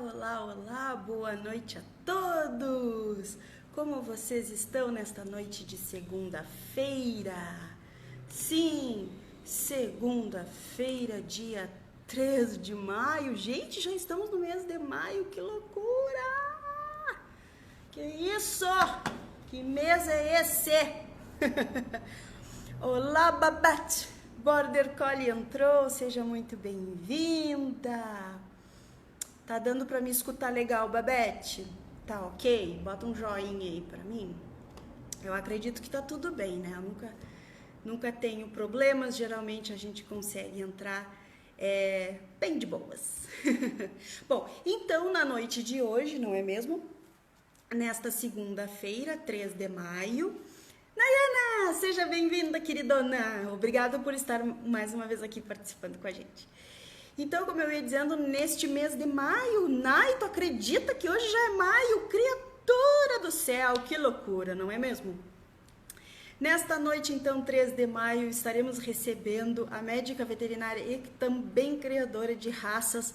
Olá, olá, boa noite a todos! Como vocês estão nesta noite de segunda-feira? Sim, segunda-feira, dia 3 de maio. Gente, já estamos no mês de maio, que loucura! Que isso? Que mês é esse? Olá, Babette! Border Collie entrou, seja muito bem-vinda! Tá dando pra me escutar legal, Babette? Tá ok? Bota um joinha aí pra mim. Eu acredito que tá tudo bem, né? Eu nunca tenho problemas, geralmente a gente consegue entrar bem de boas. Bom, então na noite de hoje, não é mesmo? Nesta segunda-feira, 3 de maio. Nayana, seja bem-vinda, queridona. Obrigada por estar mais uma vez aqui participando com a gente. Então, como eu ia dizendo, neste mês de maio, Nay, tu acredita que hoje já é maio? Criatura do céu, que loucura, não é mesmo? Nesta noite, então, 3 de maio, estaremos recebendo a médica veterinária e também criadora de raças,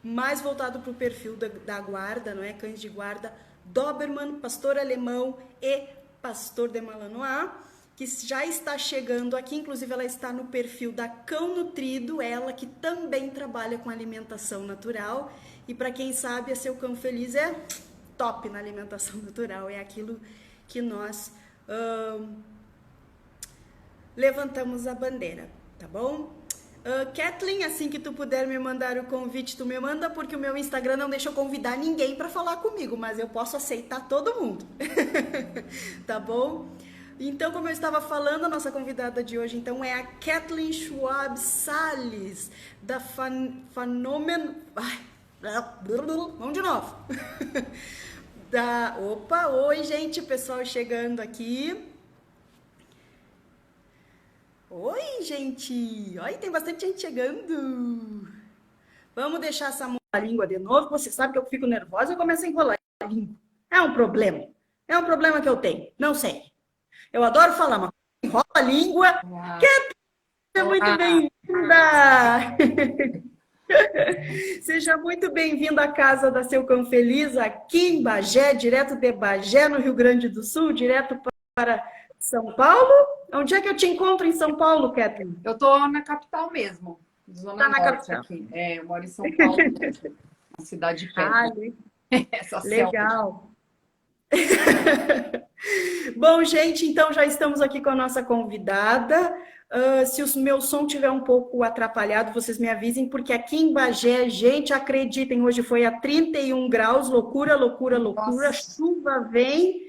mais voltado para o perfil da guarda, não é? Cães de guarda, Doberman, pastor alemão e pastor de Malinois, que já está chegando aqui, inclusive ela está no perfil da Cão Nutrido, ela que também trabalha com alimentação natural, e para quem sabe, a Seu Cão Feliz é top na alimentação natural, é aquilo que nós levantamos a bandeira, tá bom? Kathleen, assim que tu puder me mandar o convite, tu me manda, porque o meu Instagram não deixa eu convidar ninguém para falar comigo, mas eu posso aceitar todo mundo, tá bom? Então, como eu estava falando, a nossa convidada de hoje, então, é a Kathleen Schwab Salles, da Fenômeno... Vamos de novo. Opa, oi, gente, pessoal chegando aqui. Oi, gente. Oi, tem bastante gente chegando. Vamos deixar essa mão na língua de novo. Você sabe que eu fico nervosa e começo a enrolar a língua. É um problema. É um problema que eu tenho. Não sei. Eu adoro falar, mas enrola a língua. Seja muito bem-vinda! Seja muito bem-vinda à casa da Seu Cão Feliz, aqui em Bagé, direto de Bagé, no Rio Grande do Sul, direto para São Paulo. Onde é que eu te encontro em São Paulo, Kathleen? Eu tô na capital mesmo, Zona Tá na Norte capital. aqui. Eu moro em São Paulo mesmo, uma cidade de pedra. Essa selva. Legal. Bom, gente, então já estamos aqui com a nossa convidada. Se o meu som estiver um pouco atrapalhado, vocês me avisem, porque aqui em Bagé, gente, acreditem, hoje foi a 31 graus, loucura, loucura, loucura. Nossa. Chuva vem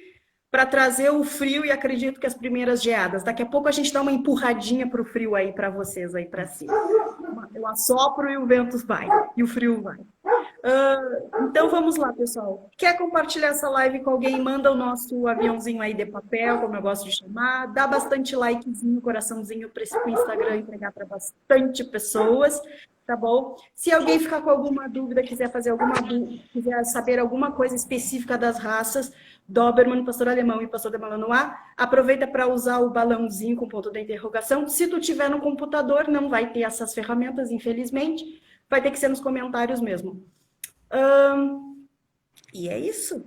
para trazer o frio e acredito que as primeiras geadas. Daqui a pouco a gente dá uma empurradinha para o frio aí para vocês aí para cima. Eu assopro e o vento vai, e o frio vai. Então vamos lá, pessoal. Quer compartilhar essa live com alguém? Manda o nosso aviãozinho aí de papel, como eu gosto de chamar. Dá bastante likezinho, coraçãozinho para esse Instagram entregar para bastante pessoas, tá bom? Se alguém ficar com alguma dúvida, quiser fazer quiser saber alguma coisa específica das raças, Doberman, pastor alemão e pastor de Malinois, aproveita para usar o balãozinho com ponto de interrogação. Se tu tiver no computador, não vai ter essas ferramentas, infelizmente. Vai ter que ser nos comentários mesmo. E é isso.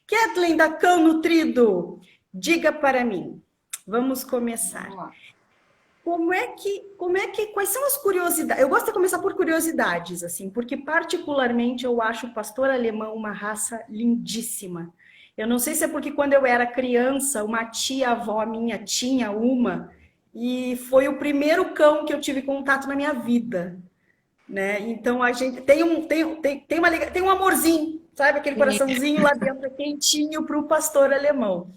Kathleen da Cão Nutrido, diga para mim. Vamos começar. Vamos lá. Quais são as curiosidades? Eu gosto de começar por curiosidades, assim, porque particularmente eu acho o pastor alemão uma raça lindíssima. Eu não sei se é porque quando eu era criança, uma tia-avó minha tinha uma, e foi o primeiro cão que eu tive contato na minha vida. Né? Então a gente tem um amorzinho, sabe? Aquele coraçãozinho lá dentro quentinho para o pastor alemão.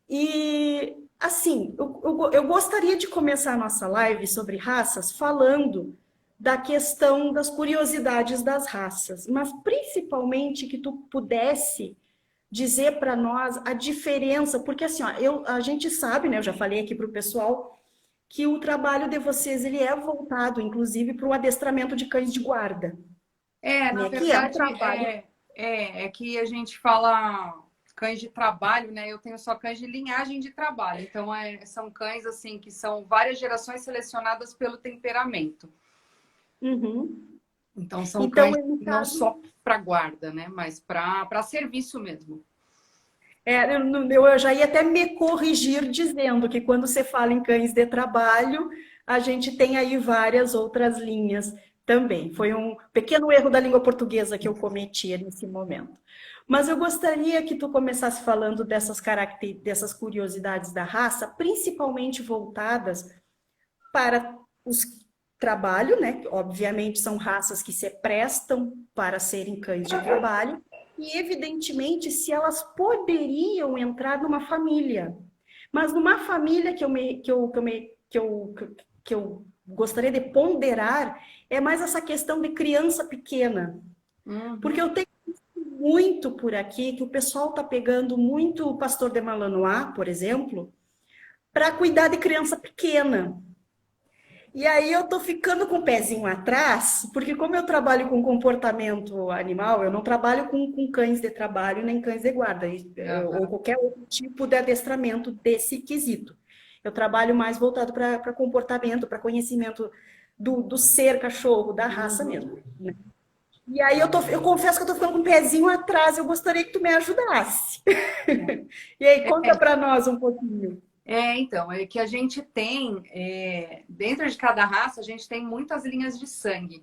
E assim, eu gostaria de começar a nossa live sobre raças falando da questão das curiosidades das raças, mas principalmente que tu pudesse dizer para nós a diferença, porque assim, ó, a gente sabe, né? Eu já falei aqui para o pessoal que o trabalho de vocês ele é voltado, inclusive, para o adestramento de cães de guarda. Na Né? Que é um verdade, trabalho. é que a gente fala cães de trabalho, né? Eu tenho só cães de linhagem de trabalho. Então, são cães, assim, que são várias gerações selecionadas pelo temperamento. Uhum. Então, são Então, cães no não caso, só para guarda, né? Mas para serviço mesmo. eu já ia até me corrigir dizendo que quando você fala em cães de trabalho, a gente tem aí várias outras linhas também. Foi um pequeno erro da língua portuguesa que eu cometi nesse momento. Mas eu gostaria que tu começasse falando dessas curiosidades da raça, principalmente voltadas para os trabalho, né? Obviamente são raças que se prestam para serem cães de trabalho, e evidentemente se elas poderiam entrar numa família. Mas numa família que eu gostaria de ponderar é mais essa questão de criança pequena. Porque Uhum. eu tenho muito por aqui que o pessoal está pegando muito o pastor de Malanois, por exemplo, para cuidar de criança pequena. E aí eu tô ficando com o pezinho atrás, porque como eu trabalho com comportamento animal, eu não trabalho com cães de trabalho nem cães de guarda, ou Aham. qualquer outro tipo de adestramento desse quesito. Eu trabalho mais voltado para comportamento, para conhecimento do ser cachorro, da raça Uhum. mesmo, né? E aí eu confesso que eu tô ficando com o pezinho atrás, eu gostaria que tu me ajudasse. E aí, conta para nós um pouquinho. Então, é que a gente tem, dentro de cada raça, a gente tem muitas linhas de sangue.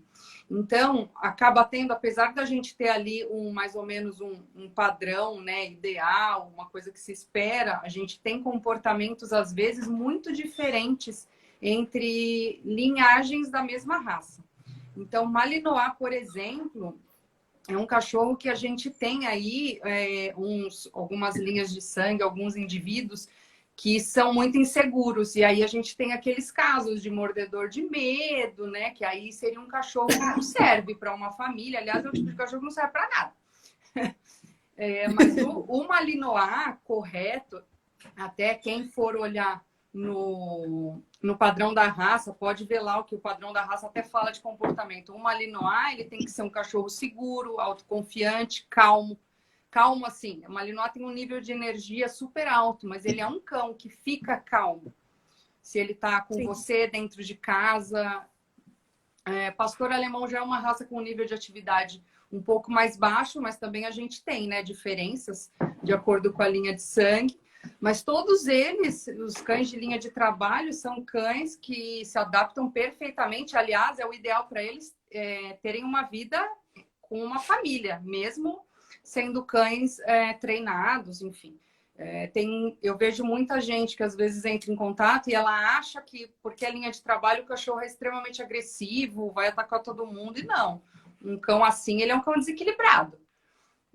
Então, acaba tendo, apesar da gente ter ali mais ou menos um padrão, né, ideal, uma coisa que se espera, a gente tem comportamentos, às vezes, muito diferentes entre linhagens da mesma raça. Então, Malinois, por exemplo, é um cachorro que a gente tem aí algumas linhas de sangue, alguns indivíduos que são muito inseguros. E aí a gente tem aqueles casos de mordedor de medo, né? Que aí seria um cachorro que não serve para uma família. Aliás, é o tipo de cachorro que não serve para nada. Mas o Malinois correto, até quem for olhar no padrão da raça, pode ver lá o que o padrão da raça até fala de comportamento. O Malinois, ele tem que ser um cachorro seguro, autoconfiante, calmo. Calmo assim, o Malinois tem um nível de energia super alto, mas ele é um cão que fica calmo. Se ele tá com Sim. você dentro de casa. Pastor alemão já é uma raça com um nível de atividade um pouco mais baixo, mas também a gente tem, né, diferenças de acordo com a linha de sangue. Mas todos eles, os cães de linha de trabalho, são cães que se adaptam perfeitamente. Aliás, é o ideal para eles terem uma vida com uma família, mesmo sendo cães treinados, enfim. Eu vejo muita gente que às vezes entra em contato e ela acha que, porque é linha de trabalho, o cachorro é extremamente agressivo, vai atacar todo mundo. E não. Um cão assim, ele é um cão desequilibrado.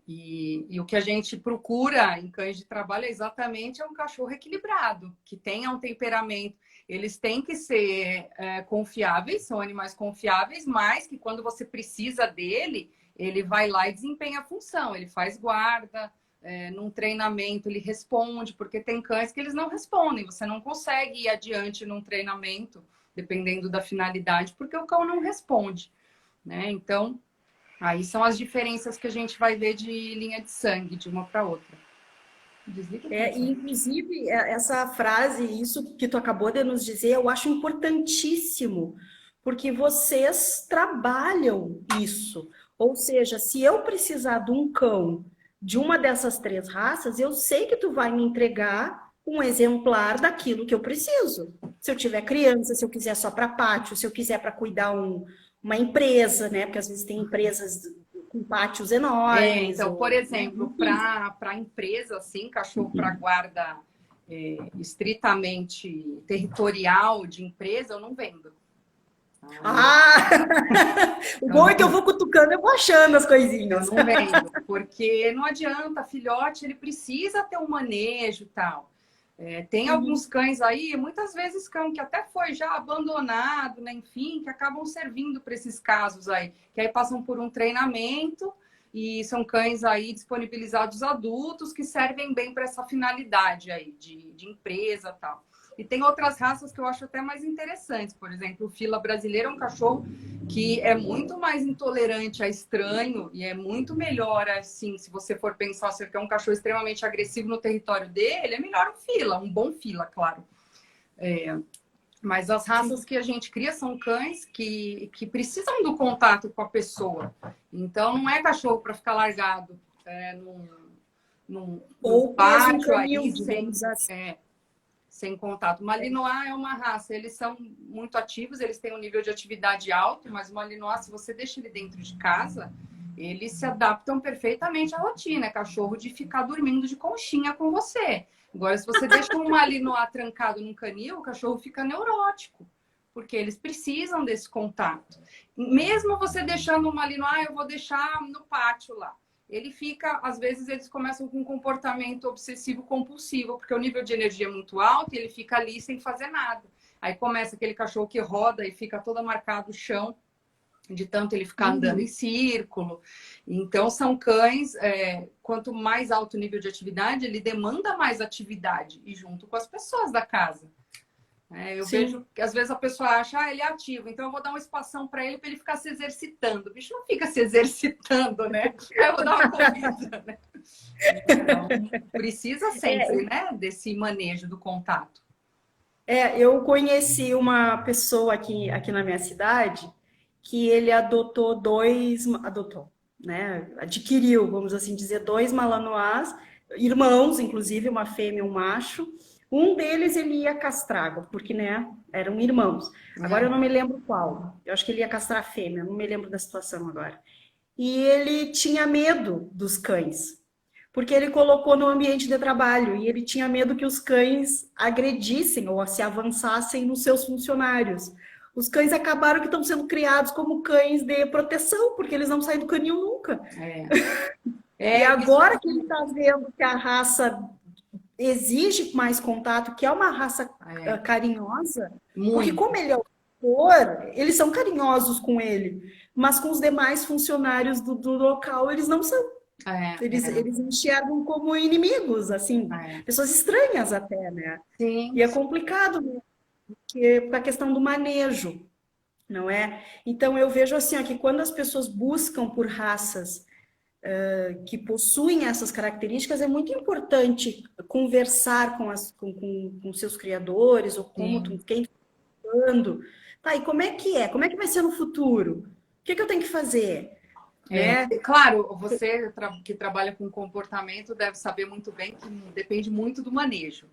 E o que a gente procura em cães de trabalho é exatamente um cachorro equilibrado, que tenha um temperamento. Eles têm que ser confiáveis, são animais confiáveis, mas que quando você precisa dele, ele vai lá e desempenha a função. Ele faz guarda, num treinamento ele responde, porque tem cães que eles não respondem. Você não consegue ir adiante num treinamento, dependendo da finalidade, porque o cão não responde, né? Então, aí são as diferenças que a gente vai ver de linha de sangue de uma para outra. Desliga a E, atenção. inclusive, essa frase, isso que tu acabou de nos dizer, eu acho importantíssimo, porque vocês trabalham isso. Ou seja, se eu precisar de um cão de uma dessas três raças, eu sei que tu vai me entregar um exemplar daquilo que eu preciso. Se eu tiver criança, se eu quiser só para pátio, se eu quiser para cuidar uma empresa, né? Porque às vezes tem empresas com pátios enormes, Então, por ou, né? exemplo, para empresa, assim, cachorro para guarda estritamente territorial de empresa, eu não vendo. Ah! O Eu bom é que eu não, vou cutucando, eu vou achando as eu coisinhas. não vendo, porque não adianta, filhote, ele precisa ter um manejo e tal. Tem alguns Uhum. cães aí, muitas vezes cão que até foi já abandonado, né? Enfim, que acabam servindo para esses casos aí, que aí passam por um treinamento e são cães aí disponibilizados adultos que servem bem para essa finalidade aí de empresa e tal. E tem outras raças que eu acho até mais interessantes. Por exemplo, o fila brasileiro é um cachorro que é muito mais intolerante a estranho e é muito melhor, assim, se você for pensar, se é um cachorro extremamente agressivo no território dele, é melhor um fila, um bom fila, claro. Mas as raças que a gente cria são cães que precisam do contato com a pessoa. Então, não é cachorro para ficar largado num Ou pátio canil, aí digamos assim. sem contato. Malinois é uma raça, eles são muito ativos, eles têm um nível de atividade alto, mas o Malinois, se você deixa ele dentro de casa, eles se adaptam perfeitamente à rotina. É cachorro de ficar dormindo de conchinha com você. Agora, se você deixa um Malinois trancado num canil, o cachorro fica neurótico, porque eles precisam desse contato. Mesmo você deixando um Malinois, eu vou deixar no pátio lá. Ele fica, às vezes, eles começam com um comportamento obsessivo-compulsivo, porque o nível de energia é muito alto e ele fica ali sem fazer nada. Aí começa aquele cachorro que roda e fica todo marcado no chão, de tanto ele ficar andando em círculo. Então, são cães, quanto mais alto o nível de atividade, ele demanda mais atividade, e junto com as pessoas da casa. Eu vejo que às vezes a pessoa acha, ele é ativo, então eu vou dar um espação para ele ficar se exercitando. O bicho não fica se exercitando, né? Aí eu vou dar uma comida, né? Então, precisa sempre, né, desse manejo do contato. Eu conheci uma pessoa aqui na minha cidade que ele adotou, né? Adquiriu, vamos assim dizer, 2 Malanois, irmãos, inclusive, uma fêmea e um macho. Um deles ele ia castrar, porque, né, eram irmãos. Agora eu não me lembro qual. Eu acho que ele ia castrar a fêmea, não me lembro da situação agora. E ele tinha medo dos cães, porque ele colocou no ambiente de trabalho e ele tinha medo que os cães agredissem ou se avançassem nos seus funcionários. Os cães acabaram que estão sendo criados como cães de proteção, porque eles não saem do canil nunca. E agora que ele está vendo que a raça exige mais contato, que é uma raça carinhosa, porque como ele é o tutor, eles são carinhosos com ele, mas com os demais funcionários do local, eles não são. Eles enxergam como inimigos, assim, pessoas estranhas até, né? Sim. E é complicado, né? Porque para a questão do manejo, não é? Então eu vejo assim, ó, que quando as pessoas buscam por raças que possuem essas características, é muito importante conversar com seus criadores, ou quem está falando. Tá, e como é que é? Como é que vai ser no futuro? O que eu tenho que fazer? Claro, você que trabalha com comportamento deve saber muito bem que depende muito do manejo,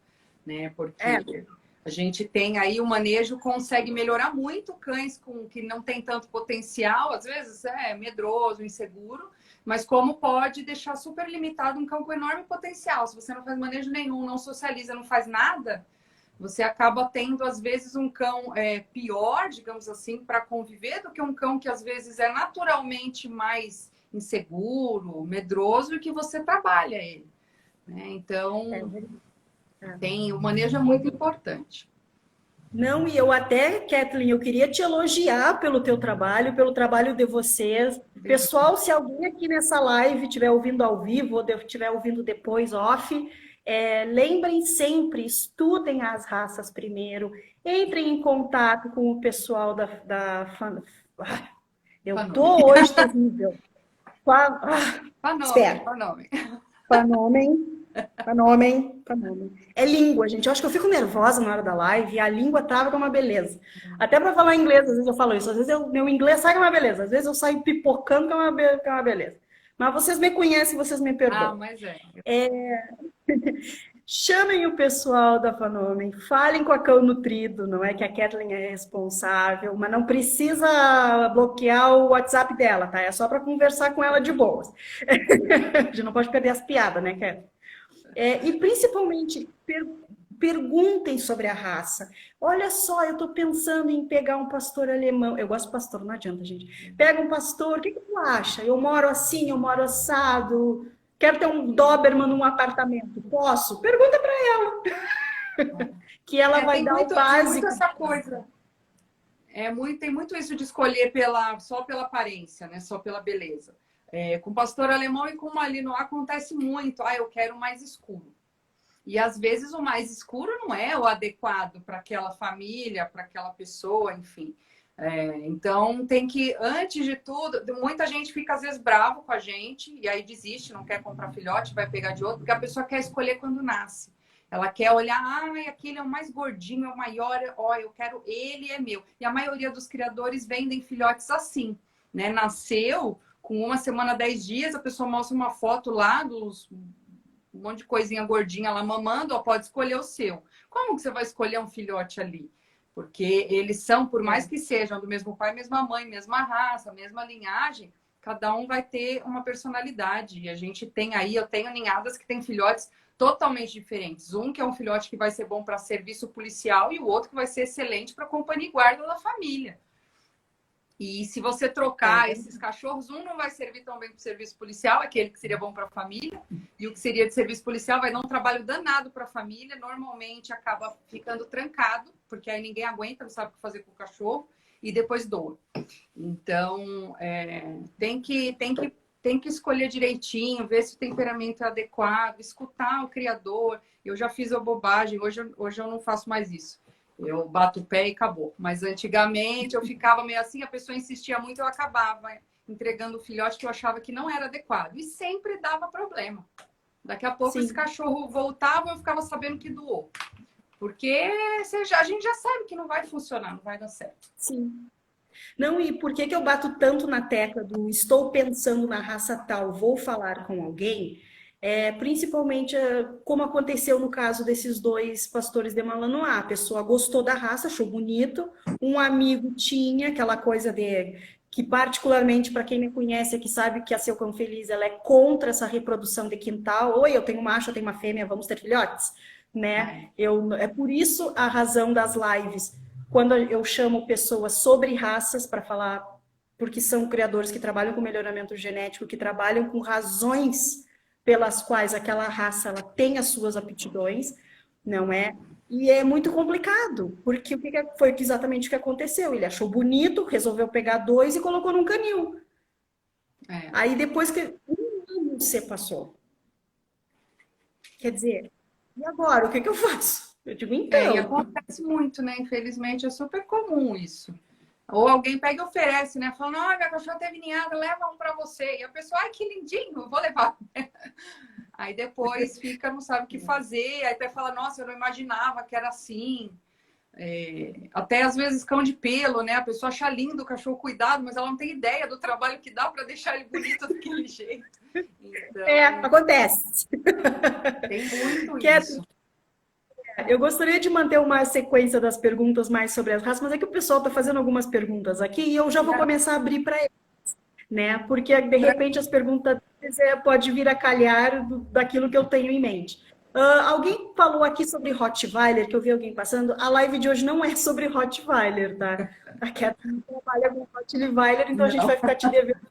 né? Porque a gente tem aí o manejo consegue melhorar muito cães que não tem tanto potencial, às vezes é medroso, inseguro, mas como pode deixar super limitado um cão com enorme potencial. Se você não faz manejo nenhum, não socializa, não faz nada, você acaba tendo, às vezes, um cão pior, digamos assim, para conviver do que um cão que, às vezes, é naturalmente mais inseguro, medroso e que você trabalha ele. Né? Então, o manejo é muito importante. Não, e eu até, Kathleen, eu queria te elogiar pelo teu trabalho, pelo trabalho de vocês. Pessoal, se alguém aqui nessa live estiver ouvindo ao vivo ou estiver ouvindo depois off, lembrem sempre, estudem as raças primeiro, entrem em contato com o pessoal eu tô hoje terrível. Fanomen. É língua, gente. Eu acho que eu fico nervosa na hora da live e a língua trava que é uma beleza. Até para falar inglês, às vezes eu falo isso. Às vezes meu inglês sai que é uma beleza. Às vezes eu saio pipocando que é uma beleza. Mas vocês me conhecem, vocês me perdoam. Mas Chamem o pessoal da Fanomen, falem com a Cão Nutrido, não é que a Kathleen é responsável, mas não precisa bloquear o WhatsApp dela, tá? É só para conversar com ela de boas. A gente não pode perder as piadas, né, Kathleen? E principalmente, perguntem sobre a raça. Olha só, eu estou pensando em pegar um pastor alemão. Eu gosto de pastor, não adianta, gente. Pega um pastor, o que tu acha? Eu moro assim, eu moro assado. Quero ter um Doberman num apartamento. Posso? Pergunta para ela. Que ela vai dar o básico. Tem muito essa coisa. Tem muito isso de escolher só pela aparência, né? Só pela beleza. Com pastor alemão e com Malinois acontece muito. Eu quero mais escuro. E às vezes o mais escuro não é o adequado para aquela família, para aquela pessoa, enfim. Então tem que, antes de tudo, muita gente fica às vezes bravo com a gente e aí desiste, não quer comprar filhote, vai pegar de outro, porque a pessoa quer escolher quando nasce. Ela quer olhar, aquele é o mais gordinho, é o maior, ó, eu quero ele, é meu. E a maioria dos criadores vendem filhotes assim, né? Nasceu com 1 semana, 10 dias, a pessoa mostra uma foto lá dos um monte de coisinha gordinha lá mamando, ó, pode escolher o seu. Como que você vai escolher um filhote ali? Porque eles são, por mais que sejam do mesmo pai, mesma mãe, mesma raça, mesma linhagem, cada um vai ter uma personalidade. E a gente tem aí, eu tenho ninhadas que têm filhotes totalmente diferentes. Um que é um filhote que vai ser bom para serviço policial e o outro que vai ser excelente para companhia e guarda da família. E se você trocar esses cachorros, um não vai servir tão bem para o serviço policial, aquele que seria bom para a família, e o que seria de serviço policial vai dar um trabalho danado para a família, normalmente acaba ficando trancado, porque aí ninguém aguenta, não sabe o que fazer com o cachorro, e depois doa. Então, tem que escolher direitinho, ver se o temperamento é adequado, escutar o criador. Eu já fiz a bobagem, hoje eu não faço mais isso. Eu bato o pé e acabou. Mas antigamente eu ficava meio assim, a pessoa insistia muito, eu acabava entregando o filhote que eu achava que não era adequado. E sempre dava problema. Daqui a pouco esse cachorro voltava, eu ficava sabendo que doou. Porque a gente já sabe que não vai funcionar, não vai dar certo. Sim. Não, e por que que eu bato tanto na tecla do estou pensando na raça tal, vou falar com alguém? Principalmente como aconteceu no caso desses dois pastores de Malanois. A pessoa gostou da raça, achou bonito, um amigo tinha aquela coisa de que particularmente para quem me conhece que sabe que a Seu Cão Feliz ela é contra essa reprodução de quintal. Oi, eu tenho um macho, eu tenho uma fêmea, vamos ter filhotes, né? É por isso a razão das lives. Quando eu chamo pessoas sobre raças para falar, porque são criadores que trabalham com melhoramento genético, que trabalham com razões pelas quais aquela raça ela tem as suas aptidões, não é? E é muito complicado, porque o que foi exatamente o que aconteceu? Ele achou bonito, resolveu pegar dois e colocou num canil. Aí depois que um ano se passou, quer dizer, e agora? O que eu faço? Eu digo, então. E acontece muito, né? Infelizmente é super comum isso. Ou alguém pega e oferece, né? Falando, olha, minha cachorra teve ninhada, leva um para você. E a pessoa, ai, que lindinho, eu vou levar. Aí depois fica, não sabe o que fazer. Aí até fala, nossa, eu não imaginava que era assim. Até às vezes cão de pelo, né? A pessoa acha lindo o cachorro cuidado, mas ela não tem ideia do trabalho que dá para deixar ele bonito daquele jeito. Então, acontece. Tem muito isso. Eu gostaria de manter uma sequência das perguntas mais sobre as raças, mas é que o pessoal está fazendo algumas perguntas aqui e eu já vou começar a abrir para eles, né? Porque de repente as perguntas pode vir a calhar daquilo que eu tenho em mente. Alguém falou aqui sobre Rottweiler, que eu vi alguém passando. A live de hoje não é sobre Rottweiler, tá? A Catherine trabalha com Rottweiler, então a gente vai ficar te devendo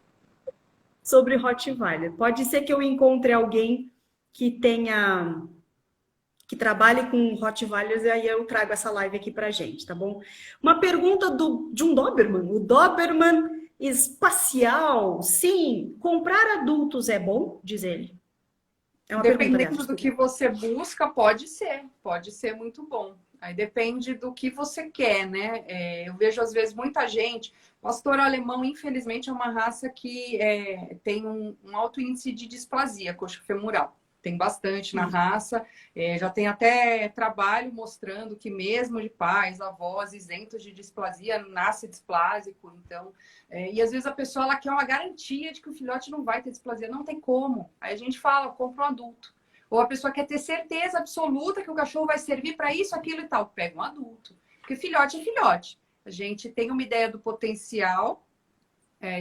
sobre Rottweiler. Pode ser que eu encontre alguém que trabalhe com Rottweilers e aí eu trago essa live aqui pra gente, tá bom? Uma pergunta de um Doberman. O Doberman espacial. Sim, comprar adultos é bom? Diz ele. É uma Dependendo do que você busca, pode ser muito bom. Aí depende do que você quer, né? Eu vejo às vezes muita gente. Pastor alemão, infelizmente, é uma raça que tem um alto índice de displasia coxofemoral. Tem bastante na raça. Já tem até trabalho mostrando que mesmo de pais, avós isentos de displasia, nasce displásico. Então, e às vezes a pessoa ela quer uma garantia de que o filhote não vai ter displasia. Não tem como. Aí a gente fala, compra um adulto. Ou a pessoa quer ter certeza absoluta que o cachorro vai servir para isso, aquilo e tal. Pega um adulto. Porque filhote é filhote. A gente tem uma ideia do potencial,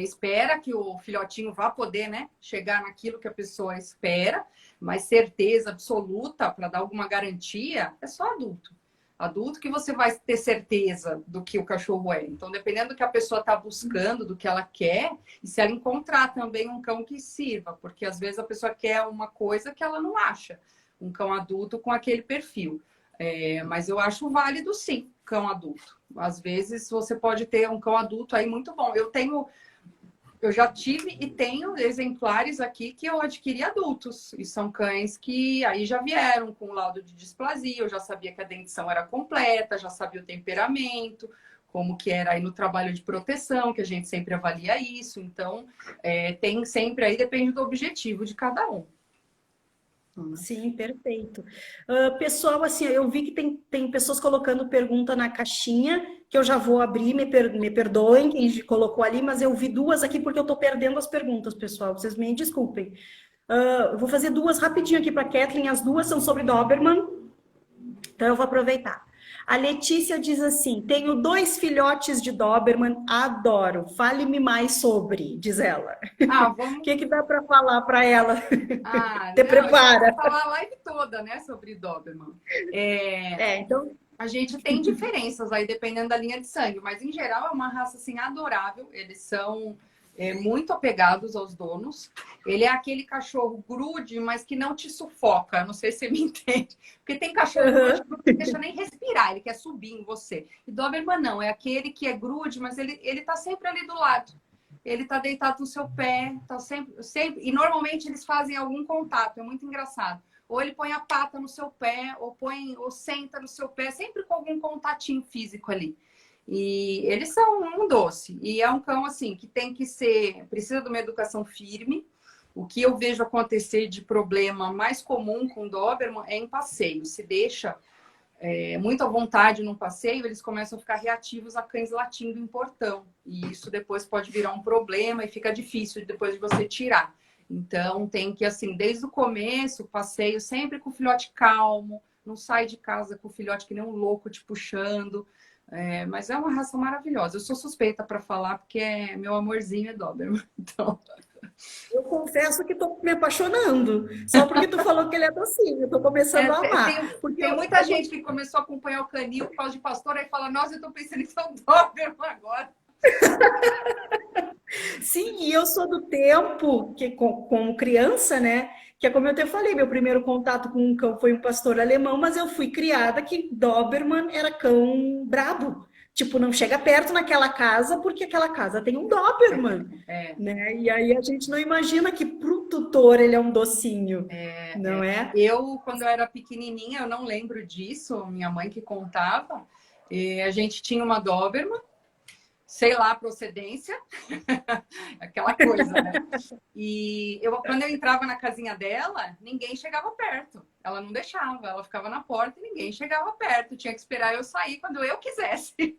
espera que o filhotinho vá poder, né, chegar naquilo que a pessoa espera, mas certeza absoluta para dar alguma garantia é só adulto. Adulto que você vai ter certeza do que o cachorro é. Então, dependendo do que a pessoa está buscando, do que ela quer, e se ela encontrar também um cão que sirva, porque às vezes a pessoa quer uma coisa que ela não acha, um cão adulto com aquele perfil. Mas eu acho válido sim, cão adulto. Às vezes você pode ter um cão adulto aí muito bom. Eu já tive e tenho exemplares aqui que eu adquiri adultos. E são cães que aí já vieram com laudo de displasia. Eu já sabia que a dentição era completa, já sabia o temperamento, como que era aí no trabalho de proteção, que a gente sempre avalia isso. Então, tem sempre aí, depende do objetivo de cada um. Sim, perfeito. Pessoal, assim, eu vi que tem pessoas colocando pergunta na caixinha, que eu já vou abrir, me perdoem quem colocou ali, mas eu vi duas aqui porque eu tô perdendo as perguntas, pessoal, vocês me desculpem. Eu vou fazer duas rapidinho aqui para Kathleen, as duas são sobre Doberman, então eu vou aproveitar. A Letícia diz assim: tenho 2 filhotes de Doberman, adoro. Fale-me mais sobre, diz ela. Ah, O vamos. que dá para falar para ela? Ah, Te não, a gente prepara. pode falar a live toda, né, sobre Doberman. Então, A gente tem diferenças aí, dependendo da linha de sangue, mas em geral é uma raça assim adorável. Eles são muito apegados aos donos. Ele é aquele cachorro grude, mas que não te sufoca. Não sei se você me entende. Porque tem cachorro grude que não deixa nem respirar, ele quer subir em você. E Doberman não, é aquele que é grude, mas ele tá sempre ali do lado. Ele tá deitado no seu pé, tá sempre. E normalmente eles fazem algum contato, é muito engraçado. Ou ele põe a pata no seu pé, ou senta no seu pé, sempre com algum contatinho físico ali. E eles são um doce. E é um cão, assim, que tem que ser... Precisa de uma educação firme. O que eu vejo acontecer de problema mais comum com Doberman é em passeio. Se deixa muito à vontade num passeio, eles começam a ficar reativos a cães latindo em portão. E isso depois pode virar um problema e fica difícil depois de você tirar. Então, tem que, assim, desde o começo, passeio sempre com o filhote calmo, não sai de casa com o filhote que nem um louco te puxando. Mas é uma raça maravilhosa. Eu sou suspeita para falar, porque meu amorzinho é Doberman. Então, eu confesso que estou me apaixonando. Só porque tu falou que ele é docinho, estou começando a amar. Porque tem muita gente que começou a acompanhar o canil por causa de pastor, aí fala, nossa, eu estou pensando em ser um Doberman agora. sim, e eu sou do tempo que, como criança, né? Que é como eu te falei, meu primeiro contato com um cão foi um pastor alemão, mas eu fui criada que Doberman era cão brabo. Tipo, não chega perto naquela casa porque aquela casa tem um Doberman, É. né? E aí a gente não imagina que pro tutor ele é um docinho, não é? Eu, quando eu era pequenininha, eu não lembro disso, minha mãe que contava, a gente tinha uma Doberman, sei lá a procedência, aquela coisa, né? E quando eu entrava na casinha dela, ninguém chegava perto. Ela não deixava, ela ficava na porta e ninguém chegava perto. Tinha que esperar eu sair quando eu quisesse.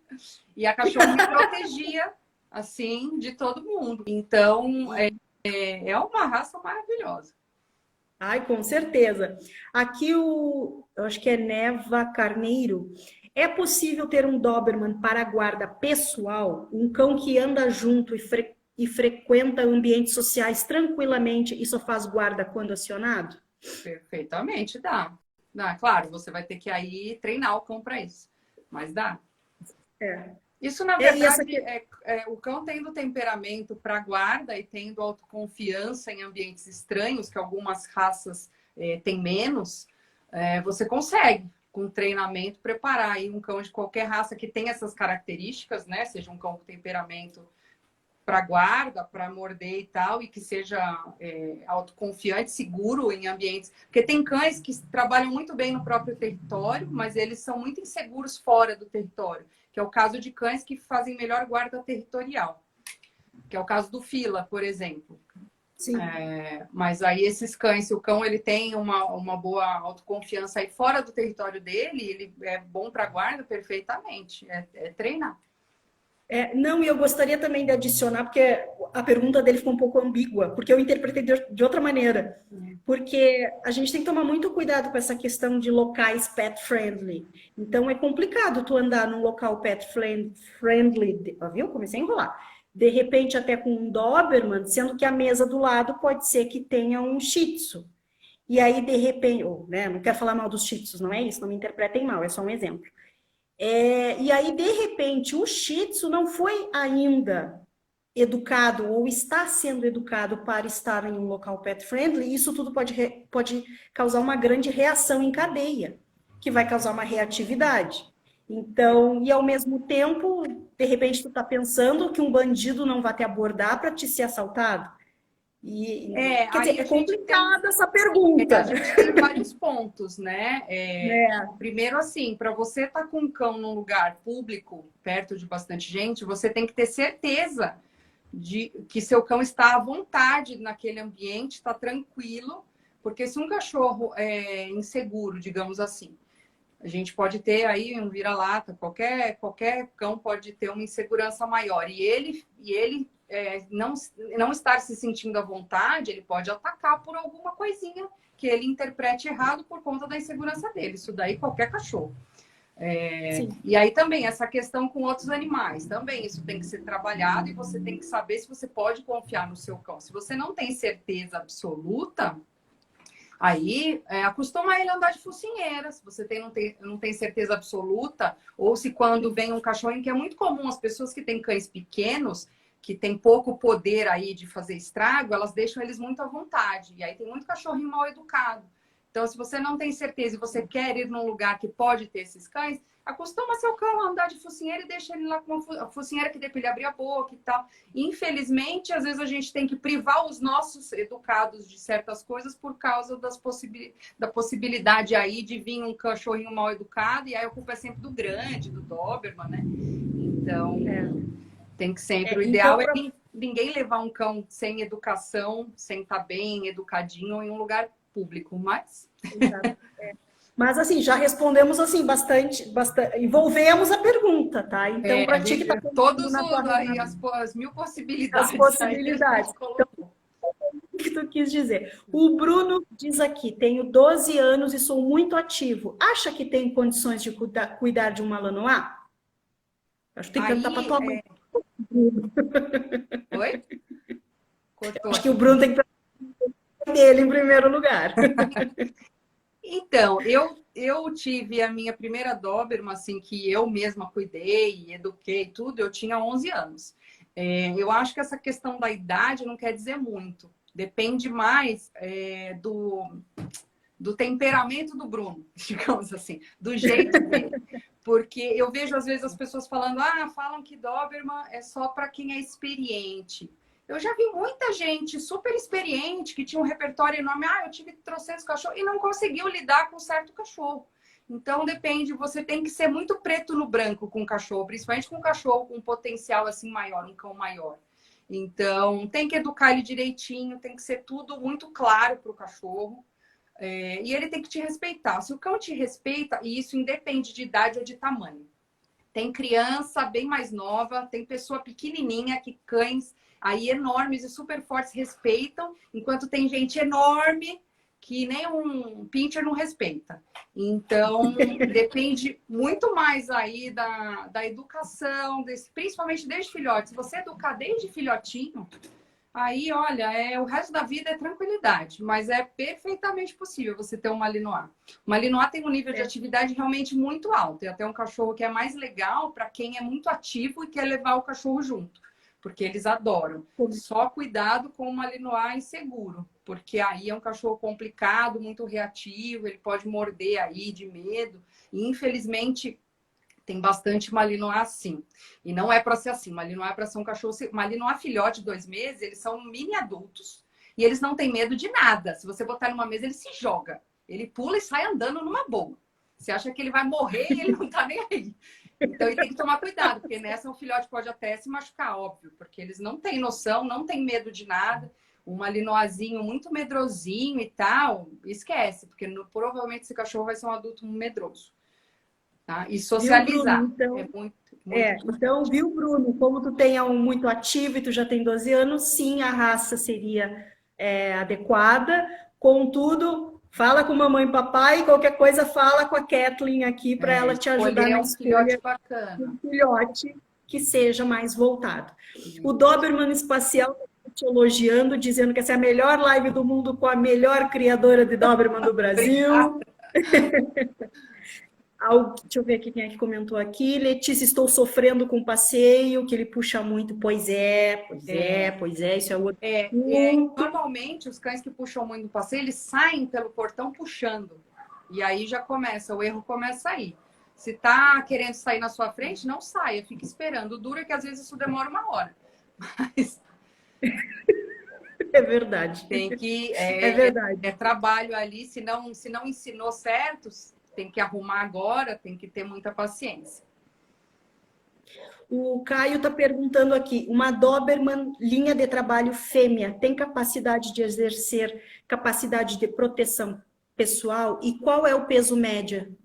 E a cachorra me protegia, assim, de todo mundo. Então, é uma raça maravilhosa. Ai, com certeza. Aqui eu acho que é Neva Carneiro. É possível ter um Doberman para guarda pessoal, um cão que anda junto e frequenta ambientes sociais tranquilamente e só faz guarda quando acionado? Perfeitamente, dá. Dá. Claro, você vai ter que aí treinar o cão para isso. Mas dá. É. Isso, na E essa verdade, aqui... o cão tendo temperamento para guarda e tendo autoconfiança em ambientes estranhos, que algumas raças têm menos, você consegue, com treinamento, preparar aí um cão de qualquer raça que tenha essas características, né? Seja um cão com temperamento para guarda, para morder e tal, e que seja autoconfiante, seguro em ambientes. Porque tem cães que trabalham muito bem no próprio território, mas eles são muito inseguros fora do território, que é o caso de cães que fazem melhor guarda territorial, que é o caso do Fila, por exemplo. Sim. Mas aí esses cães, se o cão ele tem uma boa autoconfiança aí fora do território dele, ele é bom para guarda perfeitamente, é treinar. Não, e eu gostaria também de adicionar, porque a pergunta dele ficou um pouco ambígua, porque eu interpretei de outra maneira. Porque a gente tem que tomar muito cuidado com essa questão de locais pet friendly. Então é complicado tu andar num local pet friendly, viu? Comecei a enrolar. De repente, até com um Doberman, sendo que a mesa do lado pode ser que tenha um Shih Tzu. E aí, de repente, né, não quero falar mal dos Shih Tzus, não é isso, não me interpretem mal, é só um exemplo. E aí, de repente, o Shih Tzu não foi ainda educado ou está sendo educado para estar em um local pet friendly, isso tudo pode causar uma grande reação em cadeia, que vai causar uma reatividade. Então, e ao mesmo tempo, de repente, tu está pensando que um bandido não vai te abordar para te ser assaltado? Quer dizer, é complicada essa pergunta. A gente tem vários pontos, né? Primeiro, assim, para você estar com um cão num lugar público, perto de bastante gente, você tem que ter certeza de que seu cão está à vontade naquele ambiente, está tranquilo, Porque se um cachorro é inseguro, digamos assim, a gente pode ter aí um vira-lata, qualquer cão pode ter uma insegurança maior. E ele não estar se sentindo à vontade, ele pode atacar por alguma coisinha que ele interprete errado por conta da insegurança dele. Isso daí qualquer cachorro. E aí também essa questão com outros animais, também isso tem que ser trabalhado e você tem que saber se você pode confiar no seu cão. Se você não tem certeza absoluta, aí acostuma ele a andar de focinheira. Se você não tem certeza absoluta, ou se quando vem um cachorrinho, que é muito comum, as pessoas que têm cães pequenos, que têm pouco poder aí de fazer estrago, elas deixam eles muito à vontade. E aí tem muito cachorrinho mal educado. Então, se você não tem certeza e você quer ir num lugar que pode ter esses cães, acostuma seu cão a andar de focinheira e deixa ele lá com uma focinheira que dê para ele abrir a boca e tal. Infelizmente, às vezes a gente tem que privar os nossos educados de certas coisas por causa da possibilidade aí de vir um cachorrinho mal educado, e aí a culpa é sempre do grande, do Doberman, né? Então, tem que sempre... O ideal é ninguém levar um cão sem educação, sem estar bem educadinho em um lugar público, mas... Mas, assim, já respondemos, assim, bastante, envolvemos a pergunta, tá? Então, para ti que tá todos aí, as mil possibilidades. As possibilidades. Então, o que tu quis dizer? O Bruno diz aqui, tenho 12 anos e sou muito ativo. Acha que tem condições de cuidar de um Malinois? Acho que tem que perguntar para tua mãe. Oi? Cortou. Acho que o Bruno tem que perguntar dele em primeiro lugar. Então, eu tive a minha primeira Doberman, assim, que eu mesma cuidei, eduquei, tudo, eu tinha 11 anos. Eu acho que essa questão da idade não quer dizer muito. Depende mais do temperamento do Bruno, digamos assim, do jeito dele. Porque eu vejo, às vezes, as pessoas falando, falam que Doberman é só para quem é experiente. Eu já vi muita gente super experiente, que tinha um repertório enorme. Eu tive trocentos cachorros e não conseguiu lidar com certo cachorro. Então, depende, você tem que ser muito preto no branco com o cachorro, principalmente com um cachorro com um potencial assim maior, um cão maior. Então, tem que educar ele direitinho, tem que ser tudo muito claro para o cachorro. E ele tem que te respeitar. Se o cão te respeita, e isso independe de idade ou de tamanho. Tem criança bem mais nova, tem pessoa pequenininha que cães aí enormes e super fortes respeitam, enquanto tem gente enorme que nem um pincher não respeita. Então, depende muito mais aí da educação, principalmente desde filhote. Se você educar desde filhotinho, aí, olha, o resto da vida é tranquilidade, mas é perfeitamente possível você ter um Malinois. O Malinois tem um nível de atividade realmente muito alto, e até um cachorro que é mais legal para quem é muito ativo e quer levar o cachorro junto, porque eles adoram. Só cuidado com o Malinois inseguro, porque aí é um cachorro complicado, muito reativo, ele pode morder aí de medo, e infelizmente... Tem bastante Malinois assim. E não é para ser assim. Malinois é para ser um cachorro... Malinois filhote de 2 meses, eles são mini adultos. E eles não têm medo de nada. Se você botar numa mesa, ele se joga. Ele pula e sai andando numa boa. Você acha que ele vai morrer e ele não tá nem aí. Então, ele tem que tomar cuidado. Porque nessa, o filhote pode até se machucar, óbvio. Porque eles não têm noção, não têm medo de nada. Um Malinoisinho muito medrosinho e tal, esquece. Porque provavelmente esse cachorro vai ser um adulto medroso. Tá? E socializar. Viu, Bruno? Então, então, viu, Bruno? Como tu tem um muito ativo e tu já tem 12 anos, sim, a raça seria adequada. Contudo, fala com mamãe e papai, qualquer coisa fala com a Kathleen aqui para ela te ajudar na escolha filhote bacana. Um filhote que seja mais voltado. O Doberman Espacial está te elogiando, dizendo que essa é a melhor live do mundo com a melhor criadora de Doberman do Brasil. Deixa eu ver aqui quem é que comentou aqui. Letícia, estou sofrendo com o passeio, que ele puxa muito. Pois é, isso é outro. Normalmente, os cães que puxam muito no passeio, eles saem pelo portão puxando. E aí já começa, o erro começa aí. Se tá querendo sair na sua frente, não saia, fica esperando. O duro é que às vezes isso demora 1 hora. Mas... É verdade. Tem que... É verdade. É trabalho ali, se não ensinou certos... Tem que arrumar agora, tem que ter muita paciência. O Caio está perguntando aqui, uma Doberman linha de trabalho fêmea tem capacidade de exercer capacidade de proteção pessoal? E qual é o peso médio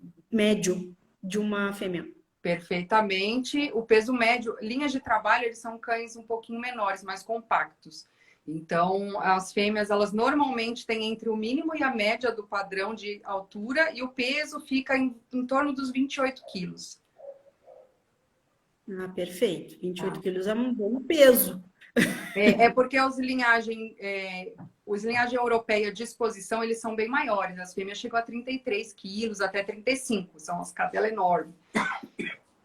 de uma fêmea? Perfeitamente. O peso médio, linhas de trabalho, eles são cães um pouquinho menores, mais compactos. Então, as fêmeas, elas normalmente têm entre o mínimo e a média do padrão de altura e o peso fica em torno dos 28 quilos. Ah, perfeito. 28 Tá? quilos é um bom peso. Porque os linhagem europeia de exposição, eles são bem maiores. As fêmeas chegam a 33 quilos, até 35. São as cadelas enormes.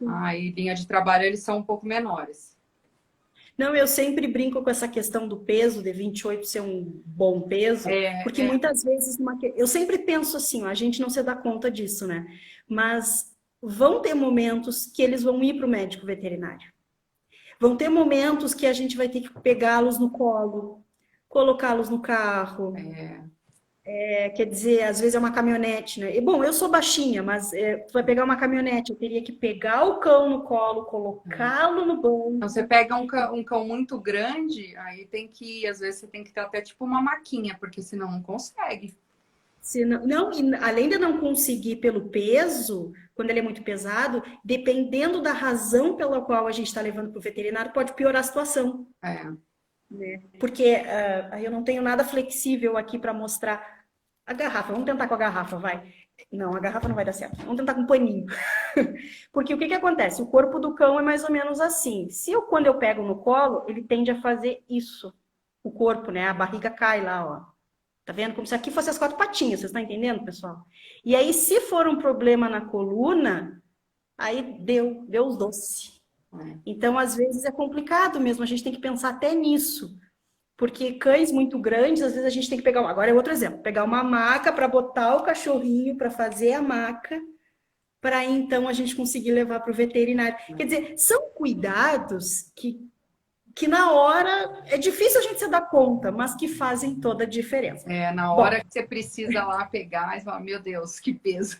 Aí, linha de trabalho, eles são um pouco menores. Não, eu sempre brinco com essa questão do peso, de 28 ser um bom peso, porque muitas vezes, eu sempre penso assim, ó, a gente não se dá conta disso, né? Mas vão ter momentos que eles vão ir para o médico veterinário. Vão ter momentos que a gente vai ter que pegá-los no colo, colocá-los no carro. Quer dizer, às vezes é uma caminhonete, né? E, bom, eu sou baixinha, mas tu vai pegar uma caminhonete, eu teria que pegar o cão no colo, colocá-lo no banco. Então, você pega um cão muito grande, aí às vezes você tem que ter até tipo uma maquinha, porque senão não consegue. Não, e além de não conseguir pelo peso, quando ele é muito pesado, dependendo da razão pela qual a gente está levando para o veterinário, pode piorar a situação. Né? Porque aí eu não tenho nada flexível aqui para mostrar a garrafa. Vamos tentar com a garrafa, vai. Não, a garrafa não vai dar certo. Vamos tentar com um paninho. Porque o que acontece? O corpo do cão é mais ou menos assim. Quando eu pego no colo, ele tende a fazer isso. O corpo, né? A barriga cai lá, ó. Tá vendo? Como se aqui fosse as quatro patinhas, vocês estão entendendo, pessoal? E aí, se for um problema na coluna, aí deu os doce. Então, às vezes é complicado mesmo, a gente tem que pensar até nisso. Porque cães muito grandes, às vezes a gente tem que pegar. Agora é outro exemplo: pegar uma maca para botar o cachorrinho, para fazer a maca, para então a gente conseguir levar para o veterinário. Quer dizer, são cuidados que na hora é difícil a gente se dar conta, mas que fazem toda a diferença. Na hora que você precisa lá pegar e falar, meu Deus, que peso.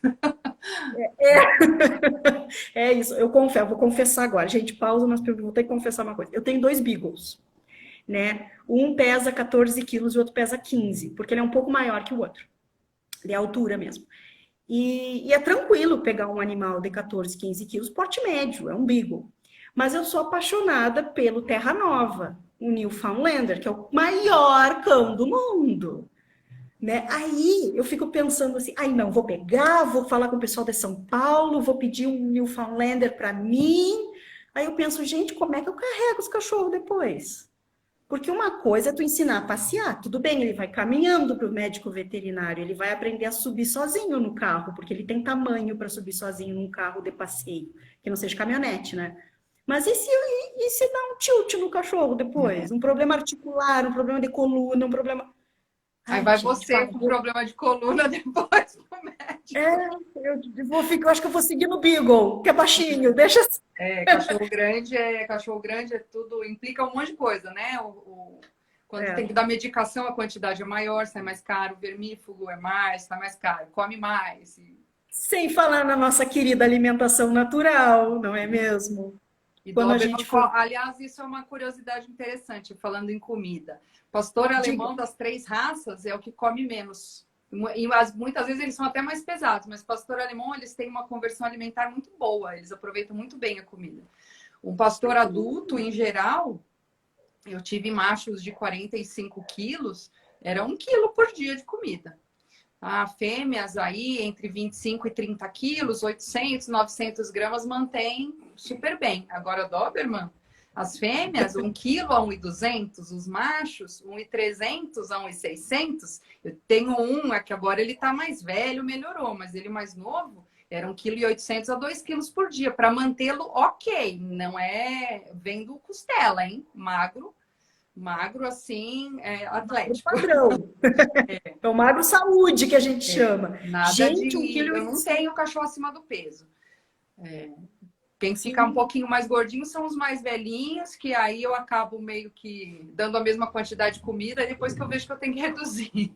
É isso, vou confessar agora. Gente, pausa, mas vou ter que confessar uma coisa. Eu tenho 2 beagles, né? Um pesa 14 quilos e o outro pesa 15, porque ele é um pouco maior que o outro. Ele é a altura mesmo. E é tranquilo pegar um animal de 14, 15 quilos, porte médio, é um beagle. Mas eu sou apaixonada pelo Terra Nova, o Newfoundlander, que é o maior cão do mundo. Né? Aí eu fico pensando assim, não, vou pegar, vou falar com o pessoal de São Paulo, vou pedir um Newfoundlander para mim. Aí eu penso, gente, como é que eu carrego os cachorros depois? Porque uma coisa é tu ensinar a passear, tudo bem, ele vai caminhando para o médico veterinário, ele vai aprender a subir sozinho no carro, porque ele tem tamanho para subir sozinho num carro de passeio, que não seja caminhonete, né? Mas e se dá um tilt no cachorro depois? Um problema articular, um problema de coluna, um problema... Aí vai você com problema de coluna depois pro médico. Eu acho que eu vou seguir no Beagle, que é baixinho, deixa assim. Cachorro grande é tudo, implica um monte de coisa, né? Quando tem que dar medicação, a quantidade é maior, sai mais caro, vermífugo é mais, sai mais caro, come mais. Sem falar na nossa querida alimentação natural, não é mesmo? Quando a gente aliás, isso é uma curiosidade interessante, falando em comida. Pastor alemão das 3 raças é o que come menos. E muitas vezes eles são até mais pesados, mas pastor alemão, eles têm uma conversão alimentar muito boa, eles aproveitam muito bem a comida. Um pastor adulto, em geral, eu tive machos de 45 quilos, era 1 quilo por dia de comida. Fêmeas aí, entre 25 e 30 quilos, 800, 900 gramas, mantém super bem. Agora, Doberman, as fêmeas, 1 quilo a 1,200, os machos, 1,300 a 1,600. Eu tenho que agora ele tá mais velho, melhorou, mas ele mais novo, era 1,8 kg a 2 quilos por dia, para mantê-lo ok. Não é vendo costela, hein? Magro assim, atlético. Padrão. É o magro saúde que a gente chama. Nada gente, 1 quilo. Eu não tenho cachorro acima do peso. Quem fica um pouquinho mais gordinho são os mais velhinhos, que aí eu acabo meio que dando a mesma quantidade de comida, e depois que eu vejo que eu tenho que reduzir.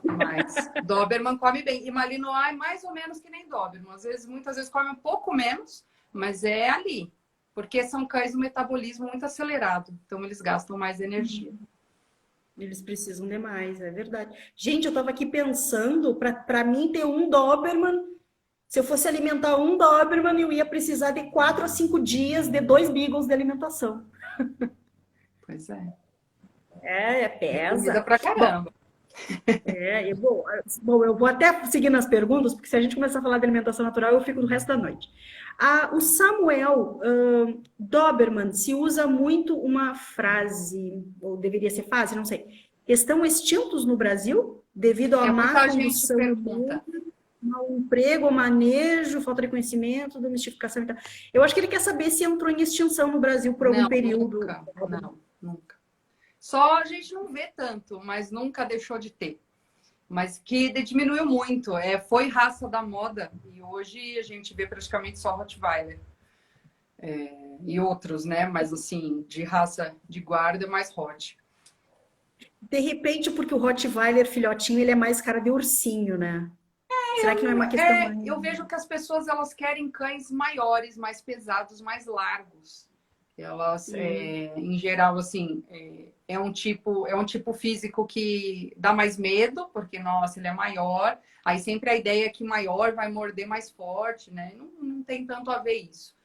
Mas Doberman come bem. E Malinois é mais ou menos que nem Doberman. Muitas vezes come um pouco menos, mas é ali. Porque são cães do metabolismo muito acelerado, então eles gastam mais energia. Eles precisam demais, é verdade. Gente, eu tava aqui pensando, para mim ter um Doberman, se eu fosse alimentar um Doberman, eu ia precisar de 4 a 5 dias de 2 Beagles de alimentação. Pois é. É Comida pesa. pra caramba. Bom, eu vou até seguir nas perguntas, porque se a gente começar a falar de alimentação natural, eu fico no resto da noite. O Samuel Doberman se usa muito uma frase, ou deveria ser frase, não sei. Estão extintos no Brasil devido à má Muita gente condução pergunta. mau emprego, manejo, falta de conhecimento, domesticação e tal. Eu acho que ele quer saber se entrou em extinção no Brasil por algum período. Nunca. Só a gente não vê tanto, mas nunca deixou de ter. Mas que diminuiu muito. Foi raça da moda e hoje a gente vê praticamente só Rottweiler. E outros, né? Mas assim, de raça de guarda, é mais Hot. De repente, porque o Rottweiler filhotinho, ele é mais cara de ursinho, né? Será que não é uma questão... Eu vejo que as pessoas elas querem cães maiores, mais pesados, mais largos. Elas, em geral, assim, é um tipo físico que dá mais medo, porque, nossa, ele é maior. Aí sempre a ideia é que maior vai morder mais forte, né? Não tem tanto a ver isso.